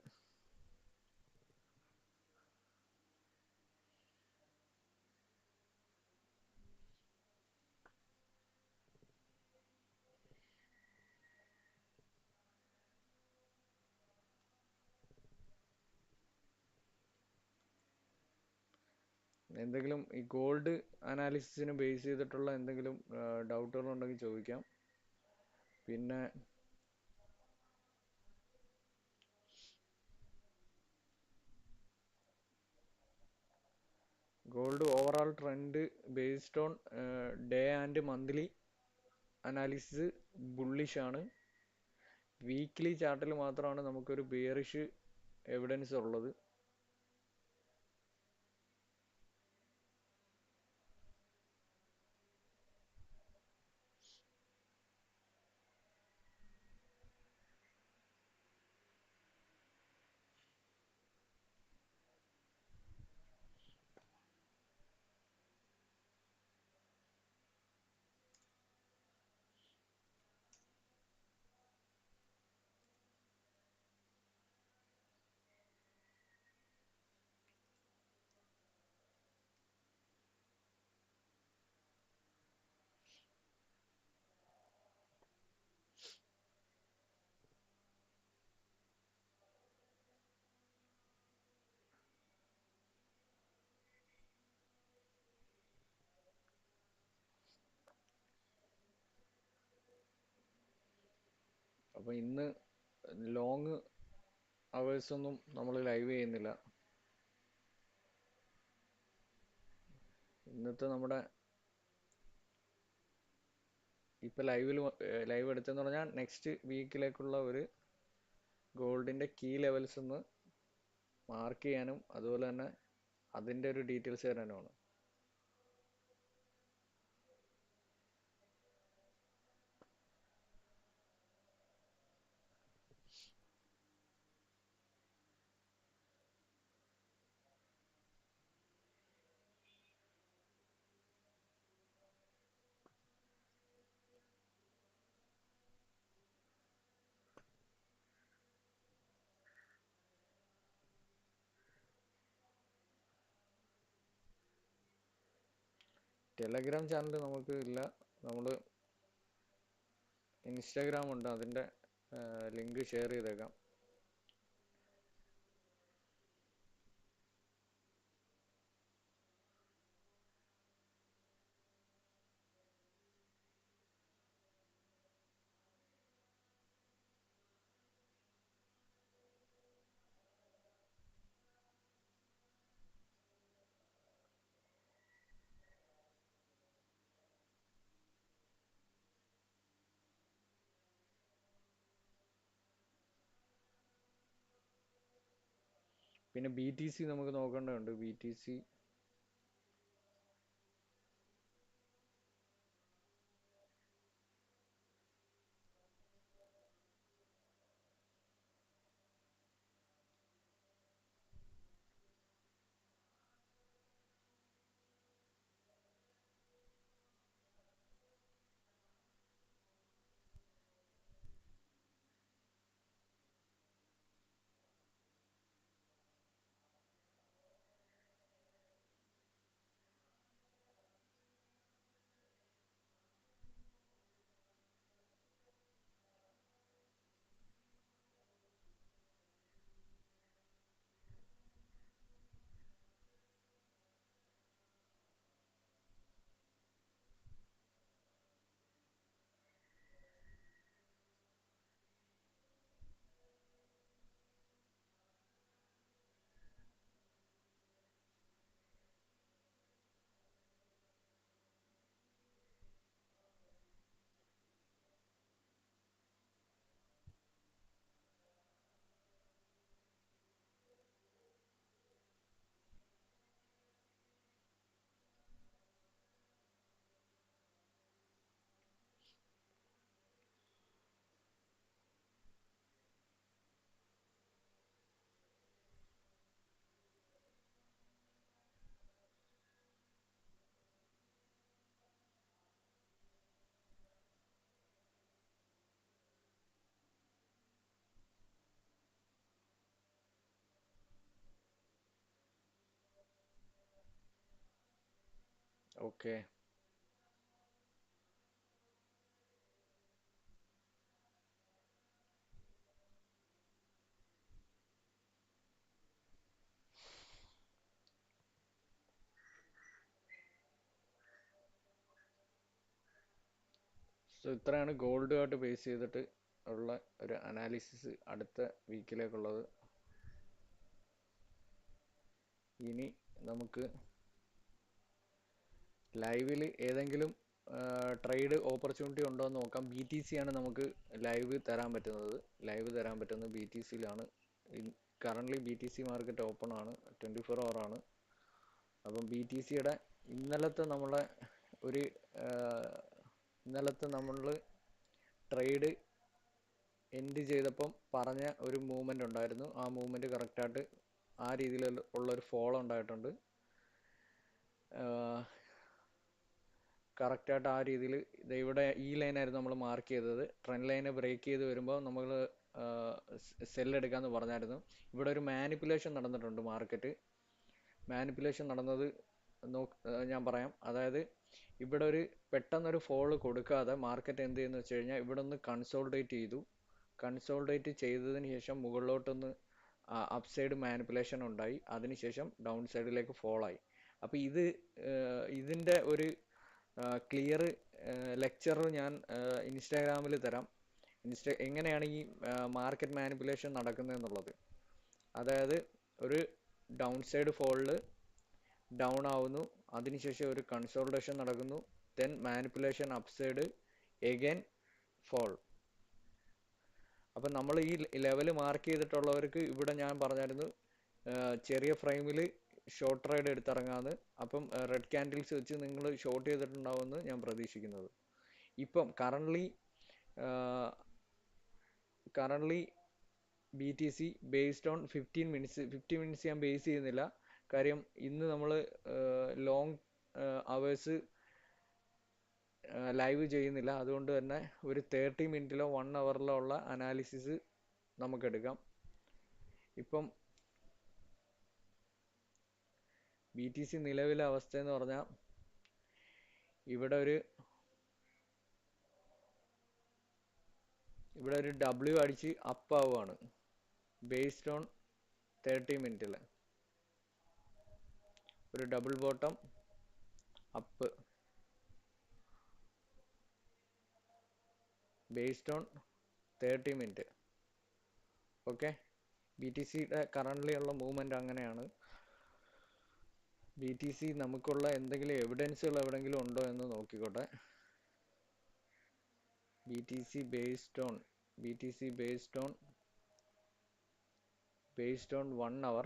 എന്തെങ്കിലും ഈ ഗോൾഡ് അനാലിസിസിന് ബേസ് ചെയ്തിട്ടുള്ള എന്തെങ്കിലും ഡൗട്ടുകൾ ഉണ്ടെങ്കിൽ ചോദിക്കാം. പിന്നെ gold overall trend based on day and monthly analysis bullish ആണ്. വീക്ക്ലി ചാർട്ടിൽ മാത്രമാണ് നമുക്കൊരു ബെയറിഷ് എവിഡൻസ് ഉള്ളത്. അപ്പോൾ ഇന്ന് ലോങ് അവേഴ്സൊന്നും നമ്മൾ ലൈവ് ചെയ്യുന്നില്ല. ഇന്നത്തെ നമ്മുടെ ഇപ്പം ലൈവ് എടുത്തെന്ന് പറഞ്ഞാൽ നെക്സ്റ്റ് വീക്കിലേക്കുള്ള ഒരു ഗോൾഡിൻ്റെ കീ ലെവൽസ് ഒന്ന് മാർക്ക് ചെയ്യാനും അതുപോലെ തന്നെ അതിൻ്റെ ഒരു ഡീറ്റെയിൽസ് തരാനുമാണ്. ടെലഗ്രാം ചാനൽ നമുക്ക് ഇല്ല. നമ്മൾ ഇൻസ്റ്റാഗ്രാം ഉണ്ട്, അതിൻ്റെ ലിങ്ക് ഷെയർ ചെയ്തേക്കാം. പിന്നെ BTC നമുക്ക് നോക്കേണ്ടതുണ്ട്. BTC okay. സോ ഇത്രയാണ് ഗോൾഡുമായിട്ട് ബേസ് ചെയ്തിട്ട് ഉള്ള ഒരു അനാലിസിസ് അടുത്ത വീക്കിലേക്കുള്ളത്. ഇനി നമുക്ക് ലൈവിൽ ഏതെങ്കിലും ട്രേഡ് ഓപ്പർച്യൂണിറ്റി ഉണ്ടോ എന്ന് നോക്കാം. BTC ആണ് നമുക്ക് ലൈവ് തരാൻ പറ്റുന്നത് BTC യിലാണ്. കറൻ്റ്ലി BTC മാർക്കറ്റ് ഓപ്പൺ ആണ്, 24 hour ആണ്. അപ്പം BTC യുടെ ഇന്നലത്തെ നമ്മൾ ട്രേഡ് എൻഡ് ചെയ്തപ്പം പറഞ്ഞ ഒരു മൂവ്മെൻ്റ് ഉണ്ടായിരുന്നു. ആ മൂവ്മെൻറ്റ് കറക്റ്റായിട്ട് ആ രീതിയിൽ ഉള്ളൊരു ഫോളോ ഉണ്ടായിട്ടുണ്ട്. കറക്റ്റായിട്ട് ആ രീതിയിൽ ഇവിടെ ഈ ലൈനായിരുന്നു നമ്മൾ മാർക്ക് ചെയ്തത്. ട്രെൻഡ് ലൈനെ ബ്രേക്ക് ചെയ്ത് വരുമ്പോൾ നമ്മൾ സെല്ലെടുക്കാമെന്ന് പറഞ്ഞായിരുന്നു. ഇവിടെ ഒരു മാനിപ്പുലേഷൻ നടന്നിട്ടുണ്ട്. മാനിപ്പുലേഷൻ നടന്നത് ഞാൻ പറയാം. അതായത് ഇവിടെ പെട്ടെന്നൊരു ഫോള് കൊടുക്കാതെ മാർക്കറ്റ് എന്ത് ചെയ്യുന്നു വെച്ച് കഴിഞ്ഞാൽ ഇവിടെ ഒന്ന് കൺസോൾഡേറ്റ് ചെയ്തതിന് ശേഷം മുകളിലോട്ടൊന്ന് അപ്സൈഡ് മാനിപ്പുലേഷൻ ഉണ്ടായി. അതിനുശേഷം ഡൗൺ സൈഡിലേക്ക് ഫോളായി. അപ്പോൾ ഇതിൻ്റെ ഒരു ക്ലിയർ ലെക്ചർ ഞാൻ ഇൻസ്റ്റാഗ്രാമിൽ തരാം. എങ്ങനെയാണ് ഈ മാർക്കറ്റ് മാനിപ്പുലേഷൻ നടക്കുന്നതെന്നുള്ളത്. അതായത് ഒരു ഡൗൺ സൈഡ് ഫോളിൽ ഡൗൺ ആവുന്നു, അതിനുശേഷം ഒരു കൺസോൾട്ടേഷൻ നടക്കുന്നു, then manipulation upside, again fall. അപ്പം നമ്മൾ ഈ ലെവൽ മാർക്ക് ചെയ്തിട്ടുള്ളവർക്ക് ഇവിടെ ഞാൻ പറഞ്ഞായിരുന്നു ചെറിയ ഫ്രെയിമിൽ ഷോർട്ട് റൈഡ് എടുത്തിറങ്ങാന്ന്. അപ്പം റെഡ് ക്യാൻഡിൽസ് വെച്ച് നിങ്ങൾ ഷോർട്ട് ചെയ്തിട്ടുണ്ടാവുമെന്ന് ഞാൻ പ്രതീക്ഷിക്കുന്നത്. ഇപ്പം currently B T C based on 15 minutes ഞാൻ ബേസ് ചെയ്യുന്നില്ല. കാര്യം ഇന്ന് നമ്മൾ ലോങ് അവേഴ്സ് ലൈവ് ചെയ്യുന്നില്ല. അതുകൊണ്ട് തന്നെ ഒരു 30 മിനിറ്റിലോ 1 അവറിലോ ഉള്ള അനാലിസിസ് നമുക്കെടുക്കാം. ഇപ്പം ബി ടി സി നിലവിലെ അവസ്ഥ എന്ന് പറഞ്ഞാൽ ഇവിടെ ഒരു ഡബ്ല്യു അടിച്ച് അപ്പ് ആവുകയാണ് ബേസ്ഡ് ഓൺ 30 മിനിറ്റിൽ. ഒരു double bottom up based on 30 minute. Okay, B T സിയുടെ കറണ്ട്ലി ഉള്ള മൂവ്മെന്റ് അങ്ങനെയാണ്. ബി ടി സി നമുക്കുള്ള എന്തെങ്കിലും എവിഡൻസുകൾ എവിടെയെങ്കിലും ഉണ്ടോ എന്ന് നോക്കിക്കോട്ടെ. B T C based on 1 hour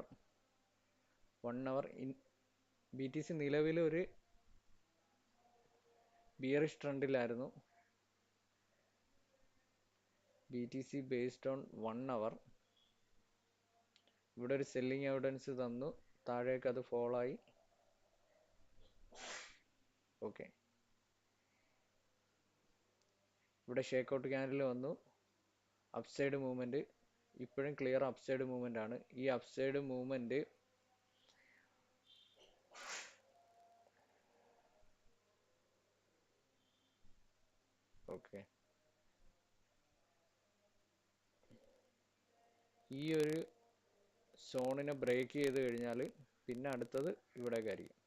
in B T C നിലവിൽ ഒരു ബിയറിഷ് ട്രെൻഡിലായിരുന്നു. B T C based on 1 hour ഇവിടെ ഒരു സെല്ലിംഗ് എവിഡൻസ് തന്നു, താഴേക്ക് അത് ഫോളോ ആയി. ഓക്കെ, ഇവിടെ ഷേക്ക് ക്യാൻഡിൽ വന്നു, അപ്സൈഡ് മൂവ്മെന്റ്. ഇപ്പോഴും ക്ലിയർ അപ്സൈഡ് മൂവ്മെന്റ് ആണ്. ഈ അപ്സൈഡ് മൂവ്മെന്റ് ഓക്കെ, ഈ ഒരു സോണിനെ ബ്രേക്ക് ചെയ്ത് കഴിഞ്ഞാൽ പിന്നെ അടുത്തത് ഇവിടേക്കായിരിക്കും.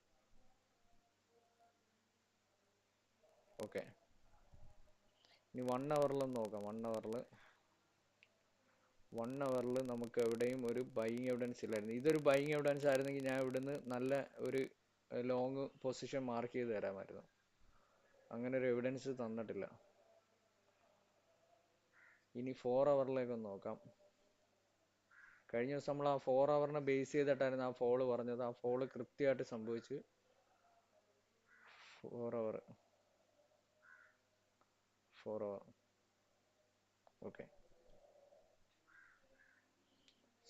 ഓക്കെ, ഇനി 1 അവറിലൊന്ന് നോക്കാം. 1 അവറിൽ നമുക്ക് എവിടെയും ഒരു ബൈയിങ് എവിഡൻസ് ഇല്ലായിരുന്നു. ഇതൊരു ബൈയിങ് എവിഡൻസ് ആയിരുന്നെങ്കിൽ ഞാൻ ഇവിടുന്ന് നല്ല ഒരു ലോങ് പൊസിഷൻ മാർക്ക് ചെയ്ത് തരാമായിരുന്നു. അങ്ങനെ ഒരു എവിഡൻസ് തന്നിട്ടില്ല. ഇനി 4 അവറിലേക്കൊന്ന് നോക്കാം. കഴിഞ്ഞ ദിവസം നമ്മൾ ആ 4 അവറിനെ ബേസ് ചെയ്തിട്ടായിരുന്നു ആ ഫോള് പറഞ്ഞത്. ആ ഫോള് കൃത്യമായിട്ട് സംഭവിച്ചു. 4 അവർ ഓക്കെ.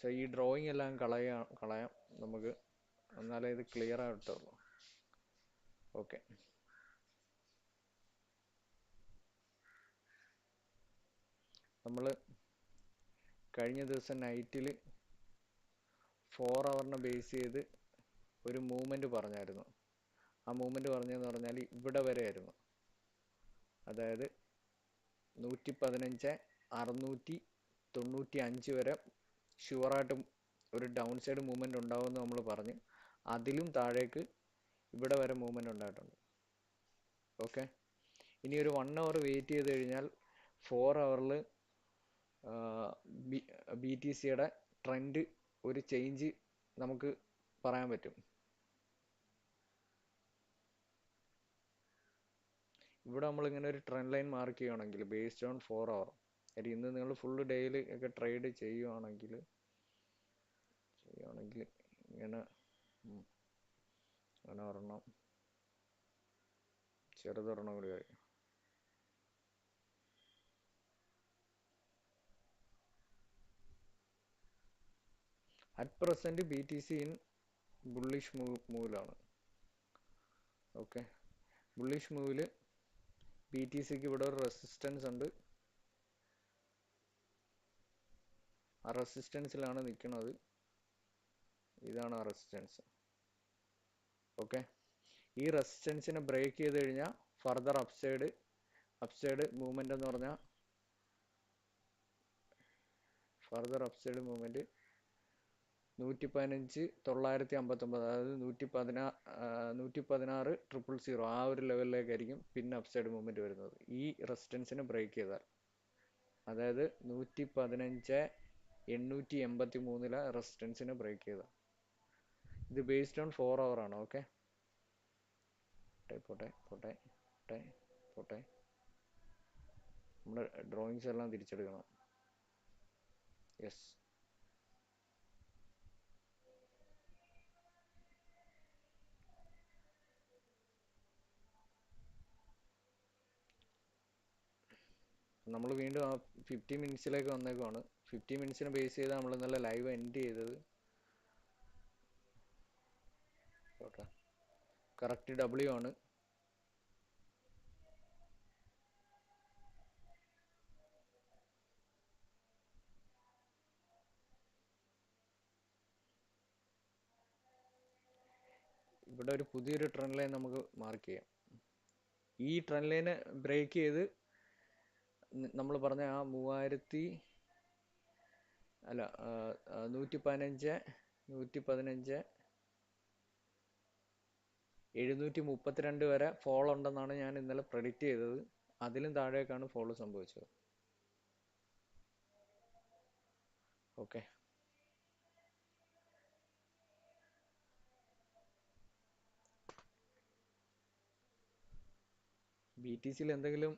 സോ ഈ ഡ്രോയിങ് എല്ലാം കളയാം നമുക്ക്, എന്നാലേ ഇത് ക്ലിയർ ആയിട്ടുള്ളൂ. ഓക്കെ, നമ്മൾ കഴിഞ്ഞ ദിവസം നൈറ്റിൽ 4 അവറിനെ ബേസ് ചെയ്ത് ഒരു മൂവ്മെന്റ് പറഞ്ഞായിരുന്നു. ആ മൂവ്മെന്റ് പറഞ്ഞതെന്ന് പറഞ്ഞാൽ ഇവിടെ വരെ ആയിരുന്നു. അതായത് 115 695 വരെ ഷുവറായിട്ട് ഒരു ഡൗൺ സൈഡ് മൂവ്മെന്റ് ഉണ്ടാവുമെന്ന് നമ്മൾ പറഞ്ഞ്. അതിലും താഴേക്ക് ഇവിടെ വരെ മൂവ്മെന്റ് ഉണ്ടായിട്ടുണ്ട്. ഓക്കെ, ഇനി ഒരു 1 അവർ വെയിറ്റ് ചെയ്ത് കഴിഞ്ഞാൽ 4 അവറിൽ ബി ടി സിയുടെ ട്രെൻഡ് ഒരു ചേഞ്ച് നമുക്ക് പറയാൻ പറ്റും. ഇവിടെ നമ്മളിങ്ങനെ ഒരു ട്രെൻഡ് ലൈൻ മാർക്ക് ചെയ്യുകയാണെങ്കിൽ ബേസ്ഡ് ഓൺ 4 അവർ, ഇന്ന് നിങ്ങൾ ഫുള്ള് ഡേയിൽ ഒക്കെ ട്രേഡ് ചെയ്യുകയാണെങ്കിൽ ഇങ്ങനെ ഒരെണ്ണം ചെറുതൊരെണ്ണം കൂടി ആയി. At present B T C in bullish മൂവിലാണ്. ഓക്കെ, ബുള്ളിഷ് മൂവിൽ ബി ടി സിക്ക് ഇവിടെ ഒരു റെസിസ്റ്റൻസ് ഉണ്ട്. ആ റെസിസ്റ്റൻസിലാണ് നിൽക്കുന്നത്. ഇതാണ് ആ റെസിസ്റ്റൻസ്. ഓക്കെ, ഈ റെസിസ്റ്റൻസിനെ ബ്രേക്ക് ചെയ്ത് കഴിഞ്ഞാൽ ഫർദർ അപ്സൈഡ് മൂവ്മെന്റ് എന്ന് പറഞ്ഞാൽ ഫർദർ അപ്സൈഡ് മൂവ്മെന്റ് 115 959, അതായത് 116 000 ആ ഒരു ലെവലിലേക്കായിരിക്കും പിന്നെ അപ്സൈഡ് മൂവ്മെന്റ് വരുന്നത് ഈ റെസിസ്റ്റൻസിനെ ബ്രേക്ക് ചെയ്താൽ. അതായത് 115 883 റെസിസ്റ്റൻസിനെ ബ്രേക്ക് ചെയ്താൽ. ഇത് ബേസ്ഡ് ഓൺ 4 അവർ ആണ്. ഓക്കെ, പോട്ടെ. നമ്മുടെ ഡ്രോയിങ്സ് എല്ലാം തിരിച്ചെടുക്കണം. യെസ്. നമ്മൾ വീണ്ടും ആ 50 മിനിറ്റ്സിലേക്ക് വന്നേക്കുവാണ്. 50 മിനിറ്റ്സിനെ ബേസ് ചെയ്ത് നമ്മൾ ഇന്നലെ ലൈവ് എൻഡ് ചെയ്തത്. ഓക്കെ, കറക്റ്റ് ഡബ്ല്യു ആണ്. ഇവിടെ ഒരു പുതിയൊരു ട്രെൻഡ് ലൈൻ നമുക്ക് മാർക്ക് ചെയ്യാം. ഈ ട്രെൻഡ് ലൈനെ ബ്രേക്ക് ചെയ്ത് നമ്മൾ പറഞ്ഞ ആ 115, 115, 732 വരെ ഫോൾ ഉണ്ടെന്നാണ് ഞാൻ ഇന്നലെ പ്രെഡിക്റ്റ് ചെയ്തത്. അതിലും താഴേക്കാണ് ഫോളോ സംഭവിച്ചത്. ഓക്കെ, BTCയിൽ എന്തെങ്കിലും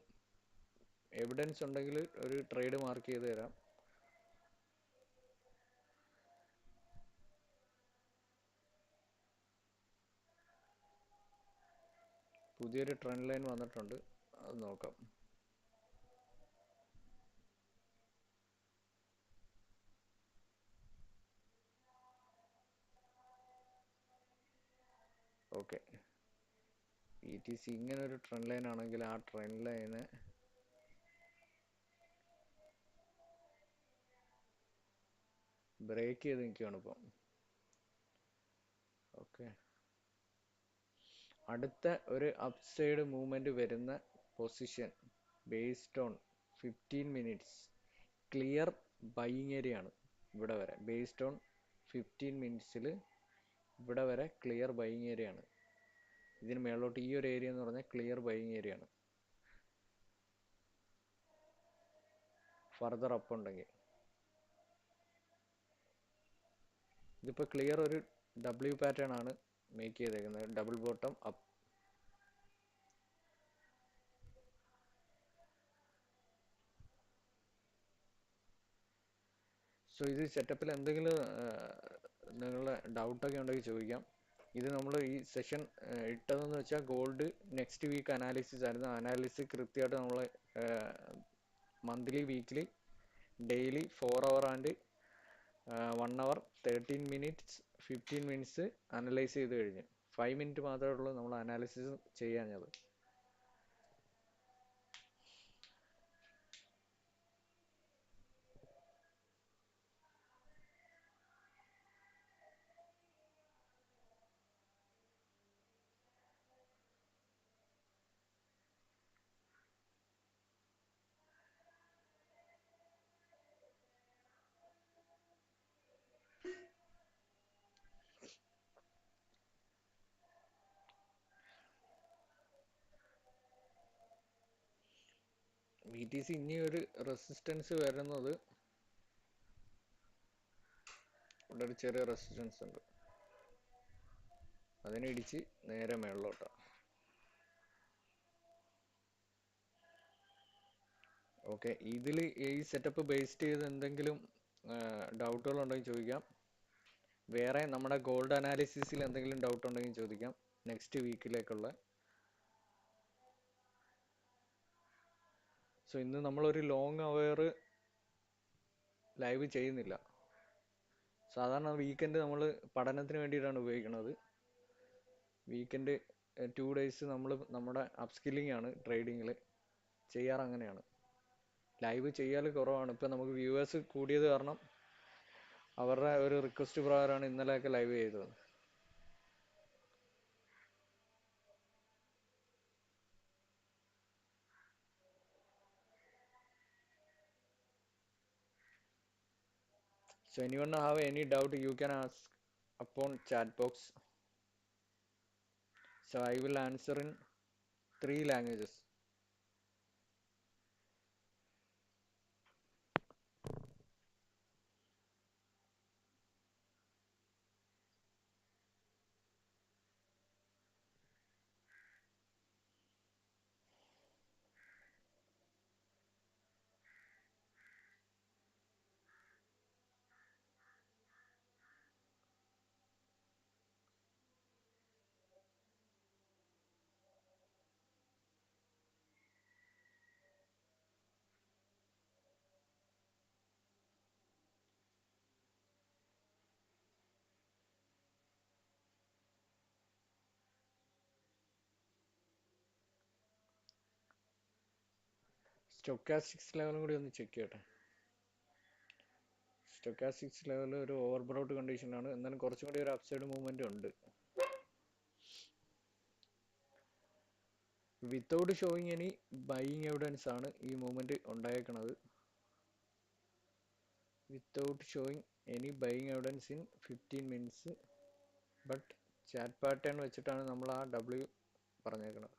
എവിഡൻസ് ഉണ്ടെങ്കിൽ ഒരു ട്രേഡ് മാർക്ക് ചെയ്ത് തരാം. പുതിയൊരു ട്രെൻഡ് ലൈൻ വന്നിട്ടുണ്ട്, അത് നോക്കാം. ഓക്കെ, BTC ഇങ്ങനെ ഒരു ട്രെൻഡ് ലൈൻ ആണെങ്കിൽ ആ ട്രെൻഡ് ലൈനെ ബ്രേക്ക് ചെയ്ത് നിൽക്കുകയാണ് ഇപ്പം. ഓക്കെ, അടുത്ത ഒരു അപ്സൈഡ് മൂവ്മെന്റ് വരുന്ന position based on 15 minutes clear buying area ആണ്. ഇവിടെ വരെ ബേസ്ഡ് ഓൺ 15 മിനിറ്റ്സിൽ ഇവിടെ വരെ ക്ലിയർ ബൈയിങ് ഏരിയ ആണ്. ഇതിന് മേളോട്ട് ഈ ഒരു ഏരിയ എന്ന് പറഞ്ഞാൽ ക്ലിയർ ബൈയിങ് ഏരിയ ആണ്. ഫർദർ അപ്പ് ഉണ്ടെങ്കിൽ ഇതിപ്പോൾ ക്ലിയർ ഒരു ഡബ്ല്യു പാറ്റേൺ ആണ് മേക്ക് ചെയ്തേക്കുന്നത്, ഡബിൾ ബോട്ടം അപ്പ്. സോ ഇത് സെറ്റപ്പിൽ എന്തെങ്കിലും നിങ്ങളുടെ ഡൗട്ടൊക്കെ ഉണ്ടെങ്കിൽ ചോദിക്കാം. ഇത് നമ്മൾ ഈ സെഷൻ ഇട്ടതെന്ന് വെച്ചാൽ ഗോൾഡ് നെക്സ്റ്റ് വീക്ക് അനാലിസിസ് ആയിരുന്നു. അനാലിസിസ് കൃത്യമായിട്ട് നമ്മൾ monthly, weekly, daily 4 hour and 1 hour, 13 minutes, 15 minutes analyse ചെയ്ത് കഴിഞ്ഞ് 5 മിനിറ്റ് മാത്രമേ ഉള്ളൂ നമ്മൾ അനാലിസിസ് ചെയ്യാഞ്ഞത്. BTC ഇനി ഒരു റെസിസ്റ്റൻസ് വരുന്നത്, ഇവിടെ ഒരു ചെറിയ റെസിസ്റ്റൻസ് ഉണ്ട്, അതിനെ ഇടിച്ച് നേരെ മേളിലോട്ടാണ്. ഓക്കെ, ഇതിൽ ഈ സെറ്റപ്പ് ബേസ്ഡ് ചെയ്ത് എന്തെങ്കിലും ഡൗട്ടുകൾ ഉണ്ടെങ്കിൽ ചോദിക്കാം. വേറെ നമ്മുടെ ഗോൾഡ് അനാലിസിസിൽ എന്തെങ്കിലും ഡൗട്ട് ഉണ്ടെങ്കിൽ ചോദിക്കാം നെക്സ്റ്റ് വീക്കിലേക്കുള്ള. സോ ഇന്ന് നമ്മളൊരു ലോങ് അവർ ലൈവ് ചെയ്യുന്നില്ല. സാധാരണ വീക്കെൻഡ് നമ്മൾ പഠനത്തിന് വേണ്ടിയിട്ടാണ് ഉപയോഗിക്കുന്നത്. വീക്കെൻഡ് 2 days നമ്മൾ നമ്മുടെ അപ്സ്കില്ലിംഗ് ആണ് ട്രേഡിങ്ങിൽ ചെയ്യാറ്. അങ്ങനെയാണ് ലൈവ് ചെയ്യാൽ കുറവാണ്. ഇപ്പം നമുക്ക് വ്യൂവേഴ്സ് കൂടിയത് കാരണം അവരുടെ ഒരു റിക്വസ്റ്റ് പ്രകാരമാണ് ഇന്നലെയൊക്കെ ലൈവ് ചെയ്തത്. So anyone have any doubt, you can ask upon chat box. So I will answer in 3 languages. സ്റ്റൊക്കാസ്റ്റിക്സ് ലെവലും കൂടി ഒന്ന് ചെക്ക് ചെയ്യട്ടെ. സ്റ്റൊക്കാസ്റ്റിക്സ് ലെവൽ ഒരു ഓവർബ്രോട്ട് കണ്ടീഷനാണ്, എന്നാലും കുറച്ചും കൂടി ഒരു അപ്സൈഡ് മൂവ്മെന്റ് ഉണ്ട്. Without showing any buying evidence ആണ് ഈ മൂവ്മെന്റ് ഉണ്ടായേക്കണത്. Without showing any buying evidence in 15 minutes. But chart pattern വെച്ചിട്ടാണ് നമ്മൾ ആ ഡബ്ല്യു പറഞ്ഞേക്കണത്.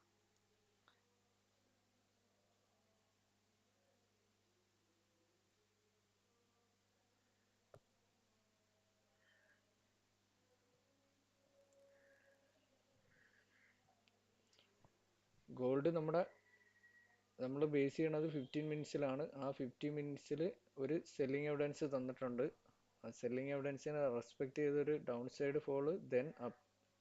ഗോൾഡ് നമ്മൾ ബേസ് ചെയ്യണത് 15 മിനിറ്റ്സിലാണ്. ആ 15 മിനിറ്റ്സിൽ ഒരു സെല്ലിംഗ് എവിഡൻസ് തന്നിട്ടുണ്ട്. ആ സെല്ലിംഗ് എവിഡൻസിനെ റെസ്പെക്ട് ചെയ്തൊരു down side fall then up,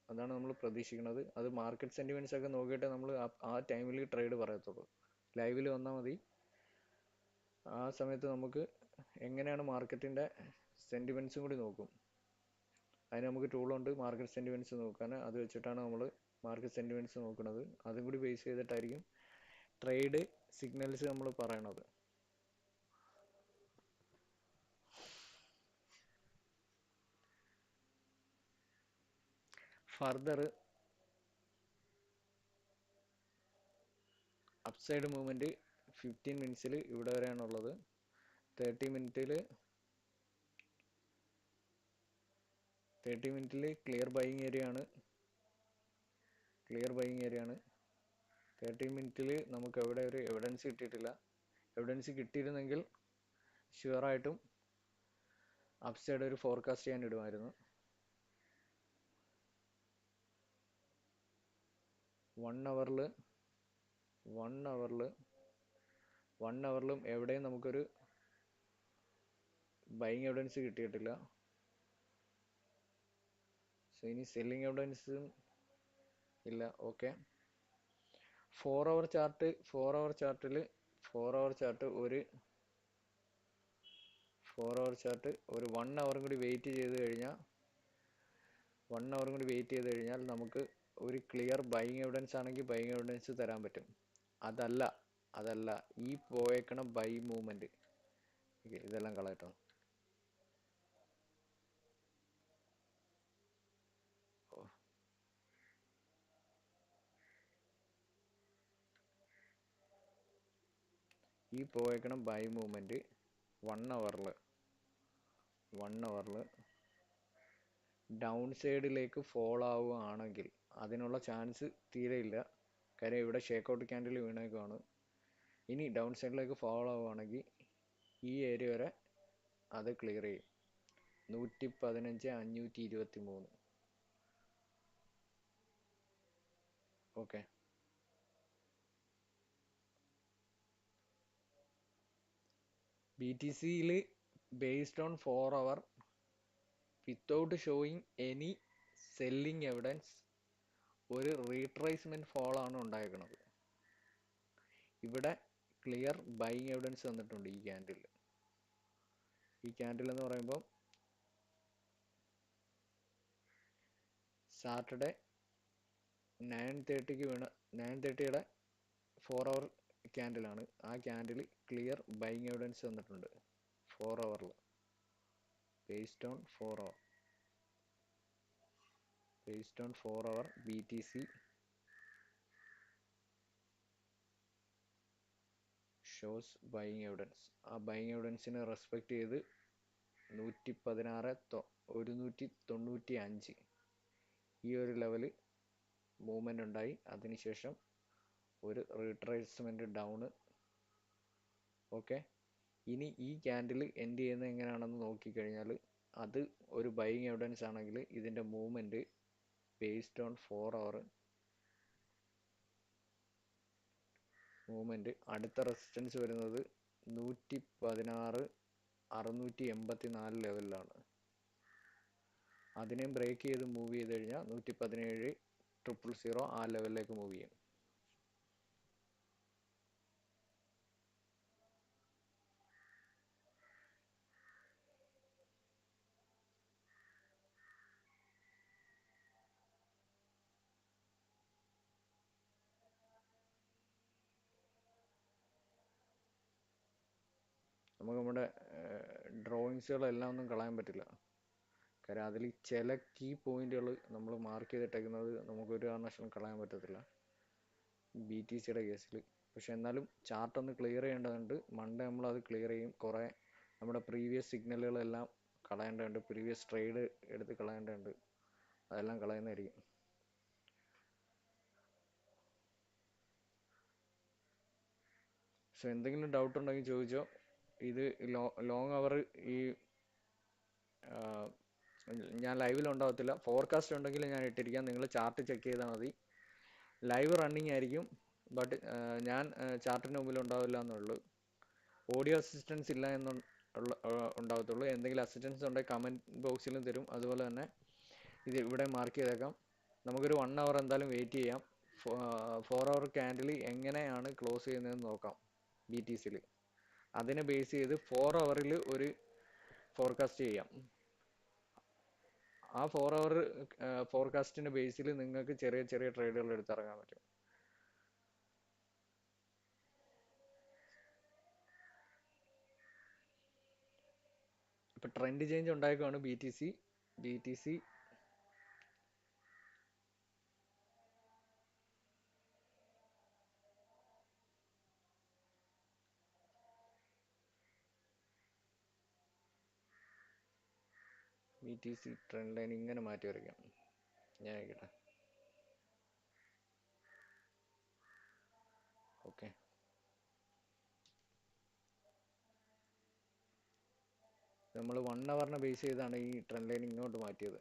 അതാണ് നമ്മൾ പ്രതീക്ഷിക്കുന്നത്. അത് മാർക്കറ്റ് സെന്റിമെന്റ്സ് ഒക്കെ നോക്കിയിട്ട് നമ്മൾ ആ ടൈമിൽ ട്രേഡ് പറയത്തുള്ളൂ. ലൈവിൽ വന്നാൽ മതി. ആ സമയത്ത് നമുക്ക് എങ്ങനെയാണ് മാർക്കറ്റിന്റെ സെന്റിമെന്റ്സും കൂടി നോക്കും. അതിന് നമുക്ക് ടൂളുണ്ട് മാർക്കറ്റ് സെന്റിമെന്റ്സ് നോക്കാൻ. അത് വെച്ചിട്ടാണ് നമ്മൾ മാർക്കറ്റ് സെന്റിമെന്റ്സ് നോക്കുന്നത്. അതും കൂടി ബേസ് ചെയ്തിട്ടായിരിക്കും ട്രേഡ് സിഗ്നൽസ് നമ്മൾ പറയണത്. ഫർദർ അപ്സൈഡ് മൂവ്മെന്റ് 15 മിനിറ്റ്സിൽ ഇവിടെ വരെയാണുള്ളത്. 30 മിനിറ്റിൽ ക്ലിയർ ബൈയിങ് ഏരിയ ആണ്. 30 മിനിറ്റിൽ നമുക്ക് എവിടെ ഒരു എവിഡൻസ് കിട്ടിയിട്ടില്ല. എവിഡൻസ് കിട്ടിയിരുന്നെങ്കിൽ ഷുവറായിട്ടും അപ്സൈഡ് ഒരു ഫോർകാസ്റ്റ് ചെയ്യാൻ ഇടുമായിരുന്നു. 1 അവറിലും എവിടെയും നമുക്കൊരു ബൈയിങ് എവിഡൻസ് കിട്ടിയിട്ടില്ല. സോ ഇനി സെല്ലിംഗ് എവിഡൻസും ഇല്ല. ഓക്കെ, 4 അവർ ചാർട്ട് ഒരു 1 അവർ കൂടി വെയിറ്റ് ചെയ്ത് കഴിഞ്ഞാൽ നമുക്ക് ഒരു ക്ലിയർ ബൈയിങ് എവിഡൻസ് ആണെങ്കിൽ ബൈയിങ് എവിഡൻസ് തരാൻ പറ്റും. അതല്ല ഈ പോയേക്കണ ബൈ മൂവ്മെന്റ്. ഇതെല്ലാം കളയട്ടോ. ഈ പോയേക്കണം ബൈ മൂവ്മെന്റ് 1 അവറിൽ ഡൗൺ സൈഡിലേക്ക് ഫോളോ ആവുകയാണെങ്കിൽ അതിനുള്ള ചാൻസ് തീരെ ഇല്ല. കാര്യം ഇവിടെ ഷേക്ക് ഔട്ട് ക്യാൻഡിൽ വീണേക്കുവാണ്. ഇനി ഡൗൺ സൈഡിലേക്ക് ഫോളോ ആവുകയാണെങ്കിൽ ഈ ഏരിയ വരെ അത് ക്ലിയർ ചെയ്യും. 115,523. Okay, BTC based on 4 hour without showing any selling evidence ഒരു റീട്രേസ്മെന്റ് ഫോൾ ആണ് ഉണ്ടായിരിക്കുന്നത്. ഇവിടെ ക്ലിയർ ബൈയിങ് എവിഡൻസ് തന്നിട്ടുണ്ട്. ഈ ക്യാൻഡിൽ എന്ന് പറയുമ്പോൾ സാറ്റർഡേ 9:30 4 അവർ ക്യാൻഡിലാണ്. ആ ക്യാൻഡിൽ ക്ലിയർ ബൈയിങ് എവിഡൻസ് തന്നിട്ടുണ്ട് 4 അവറിൽ. based on 4 hour BTC shows buying evidence. ആ ബൈയിങ് എവിഡൻസിനെ റെസ്പെക്ട് ചെയ്ത് 116,195 ഈ ഒരു ലെവല് മൂവ്മെന്റ് ഉണ്ടായി. അതിനുശേഷം ഒരു റീട്രേസ്മെന്റ് ഡൗണ്. ഓക്കെ, ഇനി ഈ ക്യാൻഡിൽ എൻഡ് ചെയ്യുന്നത് എങ്ങനെയാണെന്ന് നോക്കിക്കഴിഞ്ഞാൽ അത് ഒരു ബൈയിങ് എവിഡൻസ് ആണെങ്കിൽ ഇതിന്റെ movement based on 4 hour movement അടുത്ത റെസിസ്റ്റൻസ് വരുന്നത് 116,684 ലെവലിലാണ്. അതിനെയും ബ്രേക്ക് ചെയ്ത് മൂവ് ചെയ്ത് കഴിഞ്ഞാൽ 117,000 ആ ലെവലിലേക്ക് മൂവ് ചെയ്യും. നമുക്ക് നമ്മുടെ ഡ്രോയിങ്സുകളെല്ലാം ഒന്നും കളയാൻ പറ്റില്ല. കാര്യം അതിൽ ചില കീ പോയിന്റുകൾ നമ്മൾ മാർക്ക് ചെയ്തിട്ടേക്കുന്നത് നമുക്കൊരു കാരണവശാലും കളയാൻ പറ്റത്തില്ല BTCയുടെ കേസിൽ. പക്ഷെ എന്നാലും ചാർട്ട് ഒന്ന് ക്ലിയർ ചെയ്യേണ്ടതുണ്ട്. മൺഡേ നമ്മളത് ക്ലിയർ ചെയ്യും. കുറേ നമ്മുടെ പ്രീവിയസ് സിഗ്നലുകളെല്ലാം കളയേണ്ടതുണ്ട്, പ്രീവിയസ് ട്രേഡ് എടുത്ത് കളയേണ്ടതുണ്ട്. അതെല്ലാം കളയുന്നതായിരിക്കും. സോ എന്തെങ്കിലും ഡൗട്ട് ഉണ്ടെങ്കിൽ ചോദിച്ചോ. ഇത് ലോങ് അവർ ഈ ഞാൻ ലൈവിൽ ഉണ്ടാവത്തില്ല. ഫോർകാസ്റ്റ് ഉണ്ടെങ്കിൽ ഞാൻ ഇട്ടിരിക്കാം, നിങ്ങൾ ചാർട്ട് ചെക്ക് ചെയ്താൽ മതി. ലൈവ് റണ്ണിങ് ആയിരിക്കും, ബട്ട് ഞാൻ ചാർട്ടിന് മുമ്പിൽ ഉണ്ടാവില്ല എന്നുള്ളൂ. ഓഡിയോ അസിസ്റ്റൻസ് ഇല്ല എന്ന് ഉണ്ടാവത്തുള്ളൂ. എന്തെങ്കിലും അസിസ്റ്റൻസ് ഉണ്ടെങ്കിൽ കമൻറ്റ് ബോക്സിലും തരും. അതുപോലെ തന്നെ ഇത് ഇവിടെ മാർക്ക് ചെയ്തേക്കാം. നമുക്കൊരു 1 hour എന്തായാലും വെയിറ്റ് ചെയ്യാം. 4 hour ക്യാൻഡിൽ എങ്ങനെയാണ് ക്ലോസ് ചെയ്യുന്നതെന്ന് നോക്കാം BTCയിൽ. അതിനെ ബേസ് ചെയ്ത് 4 hourൽ ഒരു ഫോർകാസ്റ്റ് ചെയ്യാം. ആ 4 hour ഫോർകാസ്റ്റിന്റെ ബേസിൽ നിങ്ങൾക്ക് ചെറിയ ചെറിയ ട്രേഡുകൾ എടുത്തിറങ്ങാൻ പറ്റും. ഇപ്പൊ ട്രെൻഡ് ചേഞ്ച് ഉണ്ടാക്കുകയാണ് BTC ട്രെൻഡ് ലൈൻ ഇങ്ങനെ മാറ്റി വരയ്ക്കാം. ഞാൻ ആയിക്കട്ടെ. ഓക്കെ, നമ്മൾ 1 hourനെ ബേസ് ചെയ്താണ് ഈ ട്രെൻഡ് ലൈൻ ഇങ്ങോട്ട് മാറ്റിയത്.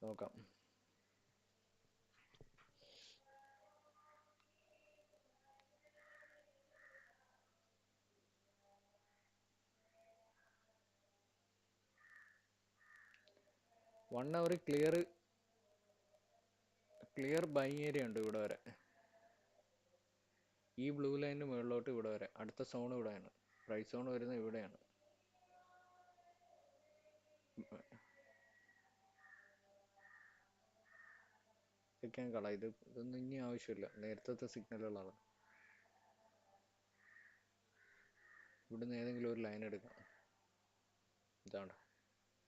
നോക്കാം. One hour clear buying area ഉണ്ട് ഇവിടെ വരെ. ഈ ബ്ലൂ ലൈനിന് മുകളിലോട്ട് ഇവിടെ വരെ. അടുത്ത സോൺ ഇവിടെയാണ്. പ്രൈസ് സോൺ വരുന്നത് ഇവിടെയാണ്. ഇതൊക്കെ കള. ഇതൊന്നും ഇനി ആവശ്യമില്ല, നേരത്തെ സിഗ്നലുകളാണ്. ഇവിടുന്ന് ഏതെങ്കിലും ഒരു ലൈൻ എടുക്കാം. ഇതാണ്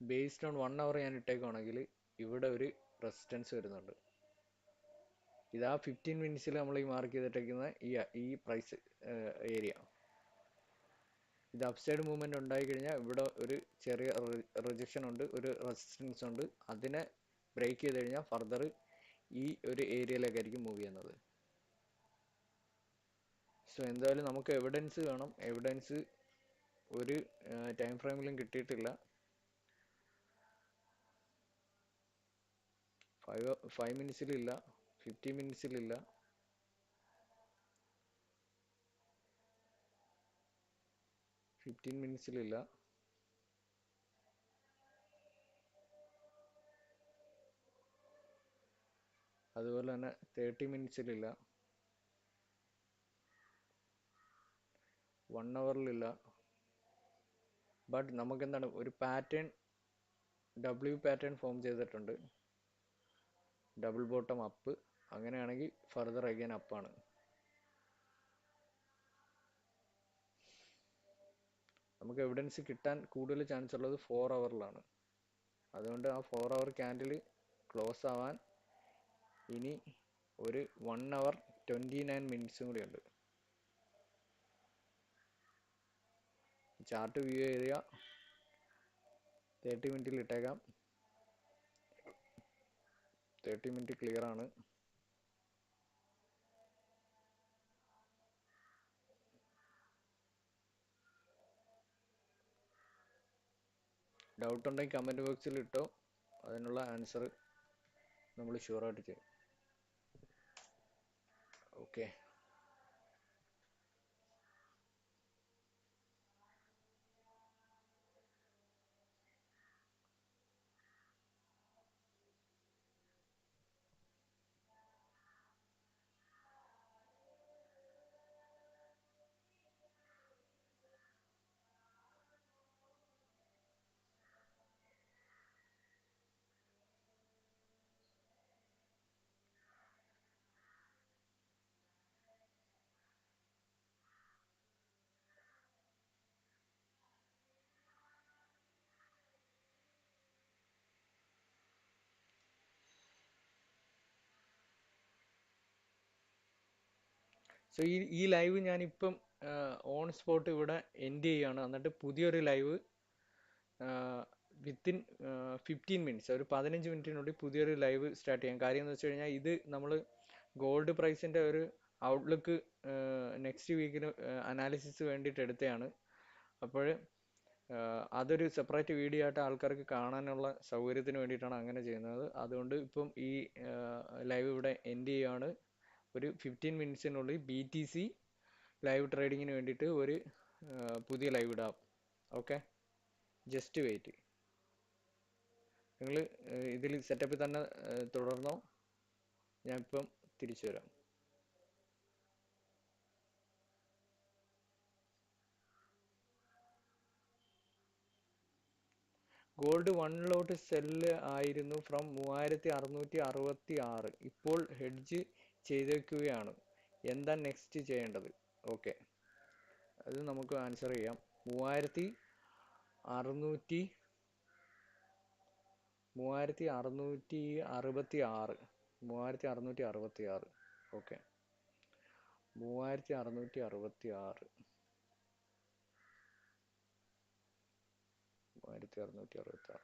ബേസ്ഡ് ഓൺ 1 hour ഞാൻ ഇട്ടേക്കുവാണെങ്കിൽ ഇവിടെ ഒരു റെസിസ്റ്റൻസ് വരുന്നുണ്ട്. ഇതാ 15 minutesൽ നമ്മൾ ഈ മാർക്ക് ചെയ്തിട്ടേക്കുന്ന ഈ പ്രൈസ് ഏരിയ. ഇത് അപ്സൈഡ് മൂവ്മെന്റ് ഉണ്ടായി കഴിഞ്ഞാൽ ഇവിടെ ഒരു ചെറിയ റിജക്ഷൻ ഉണ്ട്, ഒരു റെസിസ്റ്റൻസ് ഉണ്ട്. അതിനെ ബ്രേക്ക് ചെയ്ത് കഴിഞ്ഞാൽ ഫർദർ ഈ ഒരു ഏരിയയിലേക്കായിരിക്കും മൂവ് ചെയ്യുന്നത്. സോ എന്തായാലും നമുക്ക് എവിഡൻസ് വേണം. എവിഡൻസ് ഒരു ടൈം ഫ്രെയിമിലും കിട്ടിയിട്ടില്ല. 5 minutesലില്ല, 15 minutesലില്ല, 15 minutesലില്ല. അതുപോലെ തന്നെ 30 minutesലില്ല, 1 hourലില്ല. ബട്ട് നമുക്ക് എന്താണ് ഒരു പാറ്റേൺ, W പാറ്റേൺ ഫോം ചെയ്തിട്ടുണ്ട്. Double bottom up. അങ്ങനെയാണെങ്കിൽ ഫർദർ അഗൈൻ അപ്പാണ്. നമുക്ക് എവിഡൻസ് കിട്ടാൻ കൂടുതൽ ചാൻസ് ഉള്ളത് 4 hourലാണ്. അതുകൊണ്ട് ആ 4 hour ക്യാൻഡിൽ ക്ലോസ് ആവാൻ ഇനി ഒരു 1 hour 29 minutes കൂടി ഉണ്ട്. ചാർട്ട് വ്യൂ ചെയ്ത 30 minute ഇട്ടേക്കാം. 30 minute ക്ലിയർ ആണ്. ഡൗട്ട് ഉണ്ടെങ്കിൽ കമൻറ്റ് ബോക്സിൽ ഇട്ടോ. അതിനുള്ള ആൻസർ നമ്മൾ ഷുവറായിട്ട് ചെയ്യും. ഓക്കെ. സോ ഈ ലൈവ് ഞാനിപ്പം ഓൺ സ്പോട്ട് ഇവിടെ എൻഡ് ചെയ്യാണ്. എന്നിട്ട് പുതിയൊരു ലൈവ് വിത്തിൻ 15 മിനിറ്റ്സ്, ഒരു 15 മിനിറ്റിനുള്ളിൽ പുതിയൊരു ലൈവ് സ്റ്റാർട്ട് ചെയ്യാം. കാര്യം എന്ന് വെച്ച് കഴിഞ്ഞാൽ ഇത് നമ്മൾ ഗോൾഡ് പ്രൈസിൻ്റെ ഒരു ഔട്ട്ലുക്ക് നെക്സ്റ്റ് വീക്കിന് അനാലിസിസ് വേണ്ടിയിട്ട് എടുത്തതാണ്. അപ്പോൾ അതൊരു സെപ്പറേറ്റ് വീഡിയോ ആയിട്ട് ആൾക്കാർക്ക് കാണാനുള്ള സൗകര്യത്തിന് വേണ്ടിയിട്ടാണ് അങ്ങനെ ചെയ്യുന്നത്. അതുകൊണ്ട് ഇപ്പം ഈ ലൈവ് ഇവിടെ എൻഡ് ചെയ്യുകയാണ്. ഒരു 15 മിനിറ്റ്സിനുള്ളിൽ BTC ലൈവ് ട്രേഡിങ്ങിന് വേണ്ടിയിട്ട് ഒരു പുതിയ ലൈവ് ഇടാം. Okay, just wait. നിങ്ങൾ ഇതിൽ സെറ്റപ്പിൽ തന്നെ തുടർന്നോ, ഞാൻ ഇപ്പം തിരിച്ചു വരാം. ഗോൾഡ് 1 ലോട്ട് സെല്ല് ആയിരുന്നു ഫ്രം 3666. ഇപ്പോൾ ഹെഡ്ജ് ചെയ്തേക്കുകയാണ്. എന്താ നെക്സ്റ്റ് ചെയ്യേണ്ടത്? ഓക്കെ, അത് നമുക്ക് ആൻസർ ചെയ്യാം. 3666. ഓക്കെ, 3666.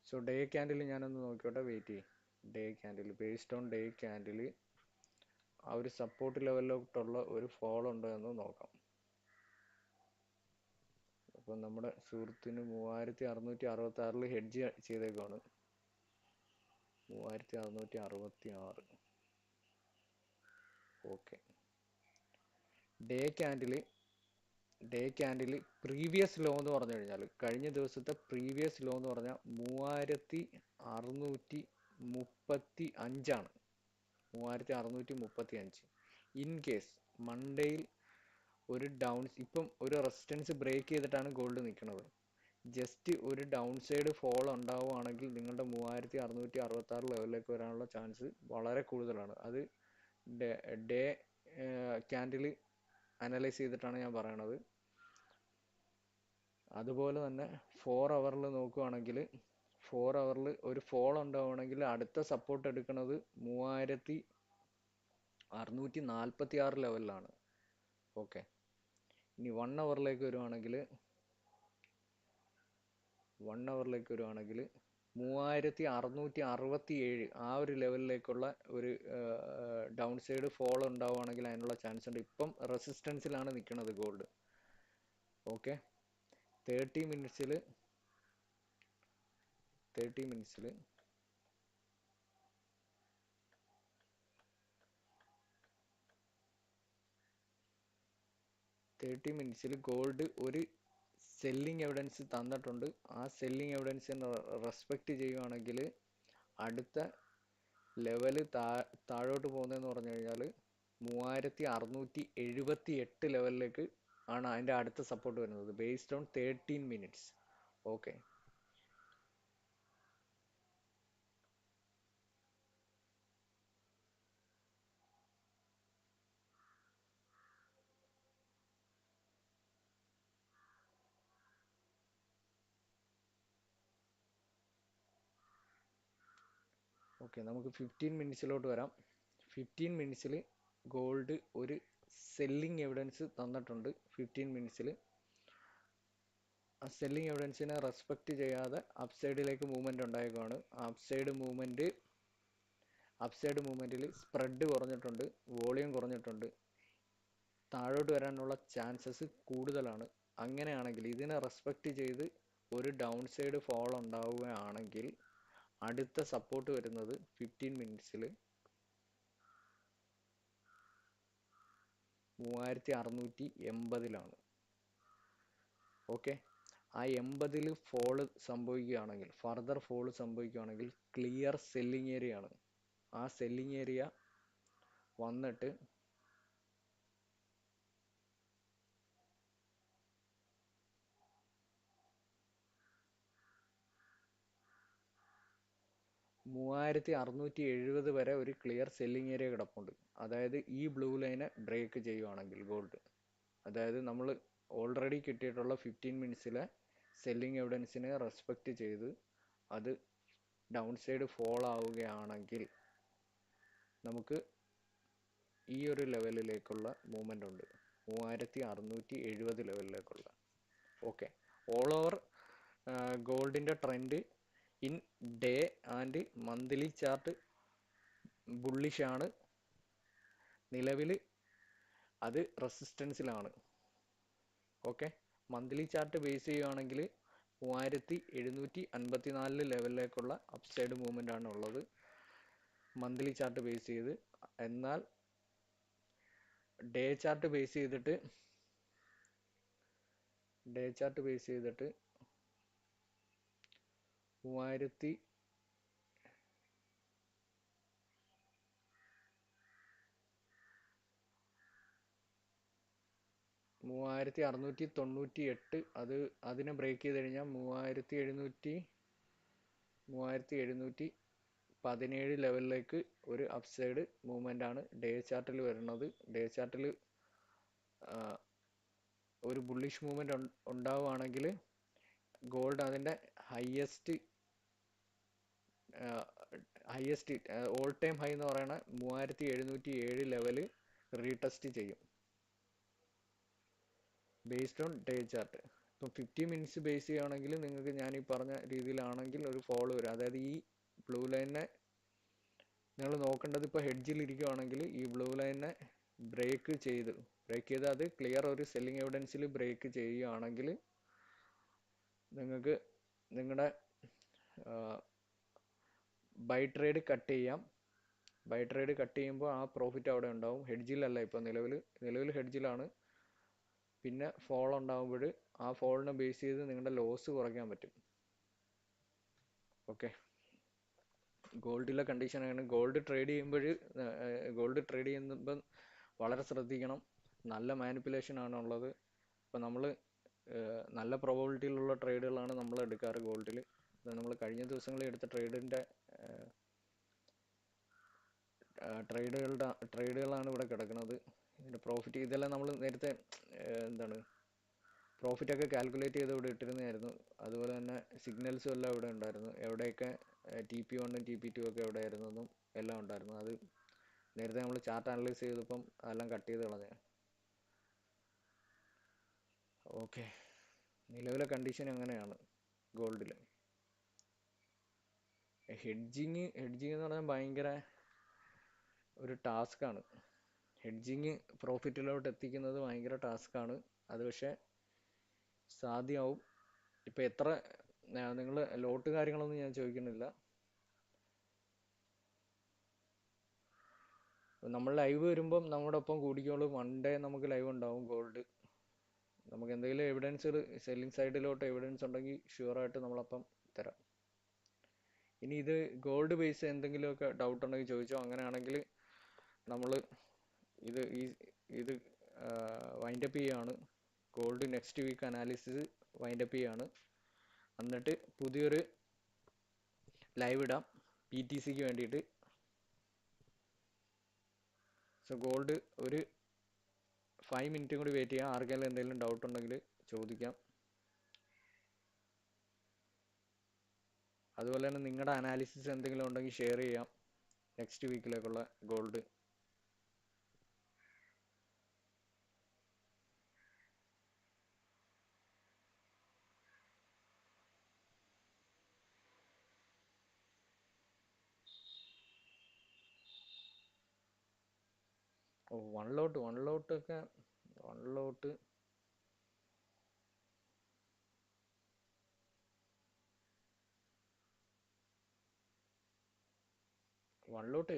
സോ ഡേ ക്യാൻഡിൽ ഞാനൊന്ന് നോക്കിയോട്ടെ, വെയിറ്റ് ചെയ്യും. Day candle, based on day candle ആ ഒരു സപ്പോർട്ട് ലെവലിലോട്ടുള്ള ഒരു ഫോൾ ഉണ്ടോ എന്ന് നോക്കാം. അപ്പം നമ്മുടെ സുഹൃത്തിന് 3666 ഹെഡ്ജ് ചെയ്തേക്കാണ്. 3666. Okay, day candle previous low എന്ന് പറഞ്ഞു കഴിഞ്ഞാൽ, കഴിഞ്ഞ ദിവസത്തെ പ്രീവിയസ് ലോ എന്ന് പറഞ്ഞാൽ 3635ആണ്. 3635. ഇൻ കേസ് മൺഡേയിൽ ഒരു ഇപ്പം ഒരു റെസിസ്റ്റൻസ് ബ്രേക്ക് ചെയ്തിട്ടാണ് ഗോൾഡ് നിൽക്കുന്നത്. ജസ്റ്റ് ഒരു ഡൗൺ സൈഡ് ഫോൾ ഉണ്ടാവുകയാണെങ്കിൽ നിങ്ങളുടെ 3666 ലെവലിലേക്ക് വരാനുള്ള ചാൻസ് വളരെ കൂടുതലാണ്. അത് ഡേ ക്യാൻഡിൽ അനലൈസ് ചെയ്തിട്ടാണ് ഞാൻ പറയണത്. അതുപോലെ തന്നെ 4 അവറിൽ നോക്കുകയാണെങ്കിൽ, 4 അവറിൽ ഒരു ഫോൾ ഉണ്ടാവുകയാണെങ്കിൽ അടുത്ത സപ്പോർട്ട് എടുക്കുന്നത് 3646 ലെവലിലാണ്. ഓക്കെ, ഇനി 1 അവറിലേക്ക് വരുവാണെങ്കിൽ 3667 ആ ഒരു ലെവലിലേക്കുള്ള ഒരു ഡൗൺ സൈഡ് ഫോൾ ഉണ്ടാവുകയാണെങ്കിൽ അതിനുള്ള ചാൻസ് ഉണ്ട്. ഇപ്പം റെസിസ്റ്റൻസിലാണ് നിൽക്കുന്നത് ഗോൾഡ്. ഓക്കെ, 30 മിനിറ്റ്സിൽ 30 മിനിറ്റ്സിൽ ഗോൾഡ് ഒരു സെല്ലിംഗ് എവിഡൻസ് തന്നിട്ടുണ്ട്. ആ സെല്ലിംഗ് എവിഡൻസിനെ റെസ്പെക്റ്റ് ചെയ്യുവാണെങ്കിൽ അടുത്ത ലെവല് താഴോട്ട് പോകുന്നതെന്ന് പറഞ്ഞു കഴിഞ്ഞാൽ 3678 ലെവലിലേക്ക് ആണ് അതിൻ്റെ അടുത്ത സപ്പോർട്ട് വരുന്നത്, ബേസ്ഡ് ഓൺ 13 മിനിറ്റ്സ്. ഓക്കെ, നമുക്ക് 15 മിനിറ്റ്സിലോട്ട് വരാം. 15 മിനിറ്റ്സിൽ ഗോൾഡ് ഒരു സെല്ലിംഗ് എവിഡൻസ് തന്നിട്ടുണ്ട്. 15 മിനിറ്റ്സിൽ ആ സെല്ലിംഗ് എവിഡൻസിനെ റെസ്പെക്റ്റ് ചെയ്യാതെ അപ്സൈഡിലേക്ക് മൂവ്മെന്റ് ഉണ്ടായേക്കുവാണ്. അപ്സൈഡ് മൂവ്മെന്റിൽ സ്പ്രെഡ് കുറഞ്ഞിട്ടുണ്ട്, വോളിയം കുറഞ്ഞിട്ടുണ്ട്, താഴോട്ട് വരാനുള്ള ചാൻസസ് കൂടുതലാണ്. അങ്ങനെയാണെങ്കിൽ ഇതിനെ റെസ്പെക്റ്റ് ചെയ്ത് ഒരു ഡൗൺ സൈഡ് ഫോൾ ഉണ്ടാവുകയാണെങ്കിൽ അടുത്ത സപ്പോർട്ട് വരുന്നത് 15 മിനിറ്റ്സിൽ 3680. ഓക്കെ, ആ 80 ഫോള് സംഭവിക്കുകയാണെങ്കിൽ, ഫർദർ ഫോള് സംഭവിക്കുകയാണെങ്കിൽ ക്ലിയർ സെല്ലിംഗ് ഏരിയ ആണ്. ആ സെല്ലിംഗ് ഏരിയ വന്നിട്ട് $3670 വരെ ഒരു ക്ലിയർ സെല്ലിംഗ് ഏരിയ കിടപ്പുണ്ട്. അതായത് ഈ ബ്ലൂ ലൈനെ ബ്രേക്ക് ചെയ്യുവാണെങ്കിൽ ഗോൾഡ്, അതായത് നമ്മൾ ഓൾറെഡി കിട്ടിയിട്ടുള്ള 15 മിനിറ്റ്സിലെ സെല്ലിംഗ് എവിഡൻസിനെ റെസ്പെക്റ്റ് ചെയ്ത് അത് ഡൗൺ സൈഡ് ഫോൾ ആവുകയാണെങ്കിൽ നമുക്ക് ഈ ഒരു ലെവലിലേക്കുള്ള മൂവ്മെൻ്റ് ഉണ്ട്, 3670 ലെവലിലേക്കുള്ള. ഓക്കെ, ഓൾ ഓവർ ഗോൾഡിൻ്റെ trend in day and monthly chart bullish ആണ്. നിലവിൽ അത് റെസിസ്റ്റൻസിലാണ്. ഓക്കെ, മന്ത്ലി ചാർട്ട് ബേസ് ചെയ്യുകയാണെങ്കിൽ 3754 ലെവലിലേക്കുള്ള അപ്സൈഡ് മൂവ്മെൻ്റ് ആണ് ഉള്ളത് മന്ത്ലി ചാർട്ട് ബേസ് ചെയ്ത്. എന്നാൽ ഡേ ചാർട്ട് ബേസ് ചെയ്തിട്ട് 3698, അതിനെ ബ്രേക്ക് ചെയ്ത് കഴിഞ്ഞാൽ 3717 ലെവലിലേക്ക് ഒരു അപ്സൈഡ് മൂവ്മെൻ്റ് ആണ് ഡേ ചാർട്ടിൽ വരുന്നത്. ഡേ ചാർട്ടിൽ ഒരു ബുള്ളിഷ് മൂവ്മെൻ്റ് ഉണ്ടാവുകയാണെങ്കിൽ ഗോൾഡ് അതിൻ്റെ ഹയസ്റ്റ് ഓൾ ടൈം ഹൈ എന്ന് പറയുന്ന 3707 ലെവല് റീടെസ്റ്റ് ചെയ്യും ബേസ്ഡ് ഓൺ ഡേ ചാർട്ട്. ഇപ്പം 50 മിനിറ്റ്സ് ബേസ് ചെയ്യുകയാണെങ്കിൽ നിങ്ങൾക്ക് ഞാൻ ഈ പറഞ്ഞ രീതിയിലാണെങ്കിൽ ഒരു ഫോളോ വരും. അതായത് ഈ ബ്ലൂ ലൈനിനെ നിങ്ങൾ നോക്കേണ്ടത്, ഇപ്പോൾ ഹെഡ്ജിൽ ഇരിക്കുകയാണെങ്കിൽ ഈ ബ്ലൂ ലൈനിനെ ബ്രേക്ക് ചെയ്ത് അത് ക്ലിയർ ഒരു സെല്ലിംഗ് എവിഡൻസിൽ ബ്രേക്ക് ചെയ്യുകയാണെങ്കിൽ നിങ്ങൾക്ക് നിങ്ങളുടെ ബൈ ട്രേഡ് കട്ട് ചെയ്യാം. ബൈ ട്രേഡ് കട്ട് ചെയ്യുമ്പോൾ ആ പ്രോഫിറ്റ് അവിടെ ഉണ്ടാവും. ഹെഡ്ജിലല്ല, ഇപ്പോൾ നിലവിൽ ഹെഡ്ജിലാണ്. പിന്നെ ഫോൾ ഉണ്ടാകുമ്പോൾ ആ ഫോളിനെ ബേസ് ചെയ്ത് നിങ്ങളുടെ ലോസ് കുറയ്ക്കാൻ പറ്റും. ഓക്കെ, ഗോൾഡിലെ കണ്ടീഷനാണ്. ഗോൾഡ് ട്രേഡ് ചെയ്യുമ്പോൾ വളരെ ശ്രദ്ധിക്കണം. നല്ല മാനിപ്പുലേഷൻ ആണ് ഉള്ളത്. ഇപ്പം നമ്മൾ നല്ല പ്രോബബിലിറ്റിയിലുള്ള ട്രേഡുകളാണ് നമ്മൾ എടുക്കാറ് ഗോൾഡിൽ. നമ്മൾ കഴിഞ്ഞ ദിവസങ്ങളിൽ എടുത്ത ട്രേഡുകളാണ് ഇവിടെ കിടക്കുന്നത്. ഇതിൻ്റെ പ്രോഫിറ്റ് ഇതെല്ലാം നമ്മൾ നേരത്തെ പ്രോഫിറ്റൊക്കെ കാൽക്കുലേറ്റ് ചെയ്ത് ഇവിടെ ഇട്ടിരുന്നതായിരുന്നു. അതുപോലെ തന്നെ സിഗ്നൽസും എല്ലാം ഇവിടെ ഉണ്ടായിരുന്നു. എവിടെയൊക്കെ TP1 TP2 ഒക്കെ എവിടെയായിരുന്നെന്നും എല്ലാം ഉണ്ടായിരുന്നു. അത് നേരത്തെ നമ്മൾ ചാർട്ട് അനലൈസ് ചെയ്തപ്പം അതെല്ലാം കട്ട് ചെയ്ത് കളഞ്ഞ. ഓക്കെ, നിലവിലെ കണ്ടീഷൻ അങ്ങനെയാണ് ഗോൾഡിൽ. ഹെഡ്ജിങ് എന്ന് പറഞ്ഞാൽ ഭയങ്കര ഒരു ടാസ്ക്കാണ്. ഹെഡ്ജിങ് പ്രോഫിറ്റിലോട്ട് എത്തിക്കുന്നത് ഭയങ്കര ടാസ്ക്കാണ്. അത് പക്ഷേ സാധ്യമാവും. ഇപ്പം എത്ര നിങ്ങൾ ലോട്ട് കാര്യങ്ങളൊന്നും ഞാൻ ചോദിക്കുന്നില്ല. നമ്മൾ ലൈവ് വരുമ്പം നമ്മുടെ ഒപ്പം കൂടിക്കോളൂ. 1 ഡേ നമുക്ക് ലൈവ് ഉണ്ടാവും ഗോൾഡ്. നമുക്ക് എന്തെങ്കിലും എവിഡൻസ് സെല്ലിംഗ് സൈഡിലോട്ട് എവിഡൻസ് ഉണ്ടെങ്കിൽ ഷുവറായിട്ട് നമ്മളപ്പം തരാം. ഇനി ഇത് ഗോൾഡ് ബേസ് എന്തെങ്കിലുമൊക്കെ ഡൗട്ട് ഉണ്ടെങ്കിൽ ചോദിച്ചോ. അങ്ങനെയാണെങ്കിൽ നമ്മൾ ഇത് വൈൻഡപ്പ് ചെയ്യുകയാണ്. Gold next week analysis wind up ചെയ്യുകയാണ്. എന്നിട്ട് പുതിയൊരു ലൈവ് ഇടാം PTCക്ക് വേണ്ടിയിട്ട്. സോ ഗോൾഡ് ഒരു 5 മിനിറ്റും കൂടി വെയിറ്റ് ചെയ്യാം. ആർക്കെങ്കിലും എന്തെങ്കിലും ഡൗട്ട് ഉണ്ടെങ്കിൽ ചോദിക്കാം. അതുപോലെ തന്നെ നിങ്ങളുടെ അനാലിസിസ് എന്തെങ്കിലും ഉണ്ടെങ്കിൽ ഷെയർ ചെയ്യാം നെക്സ്റ്റ് വീക്കിലേക്കുള്ള ഗോൾഡ്. വൺ ലോട്ട്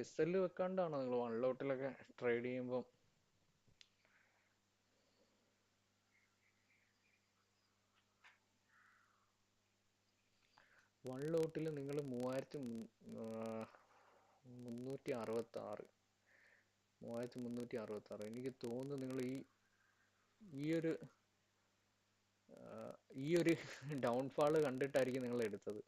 SL വെക്കാണ്ടാണോ നിങ്ങൾ വൺ ലോട്ടിലൊക്കെ ട്രേഡ് ചെയ്യുമ്പോൾ? വൺ ലോട്ടിൽ നിങ്ങൾ 3366 എനിക്ക് തോന്നുന്നു നിങ്ങൾ ഈ ഒരു ഡൗൺഫാള് കണ്ടിട്ടായിരിക്കും നിങ്ങൾ എടുത്തത്.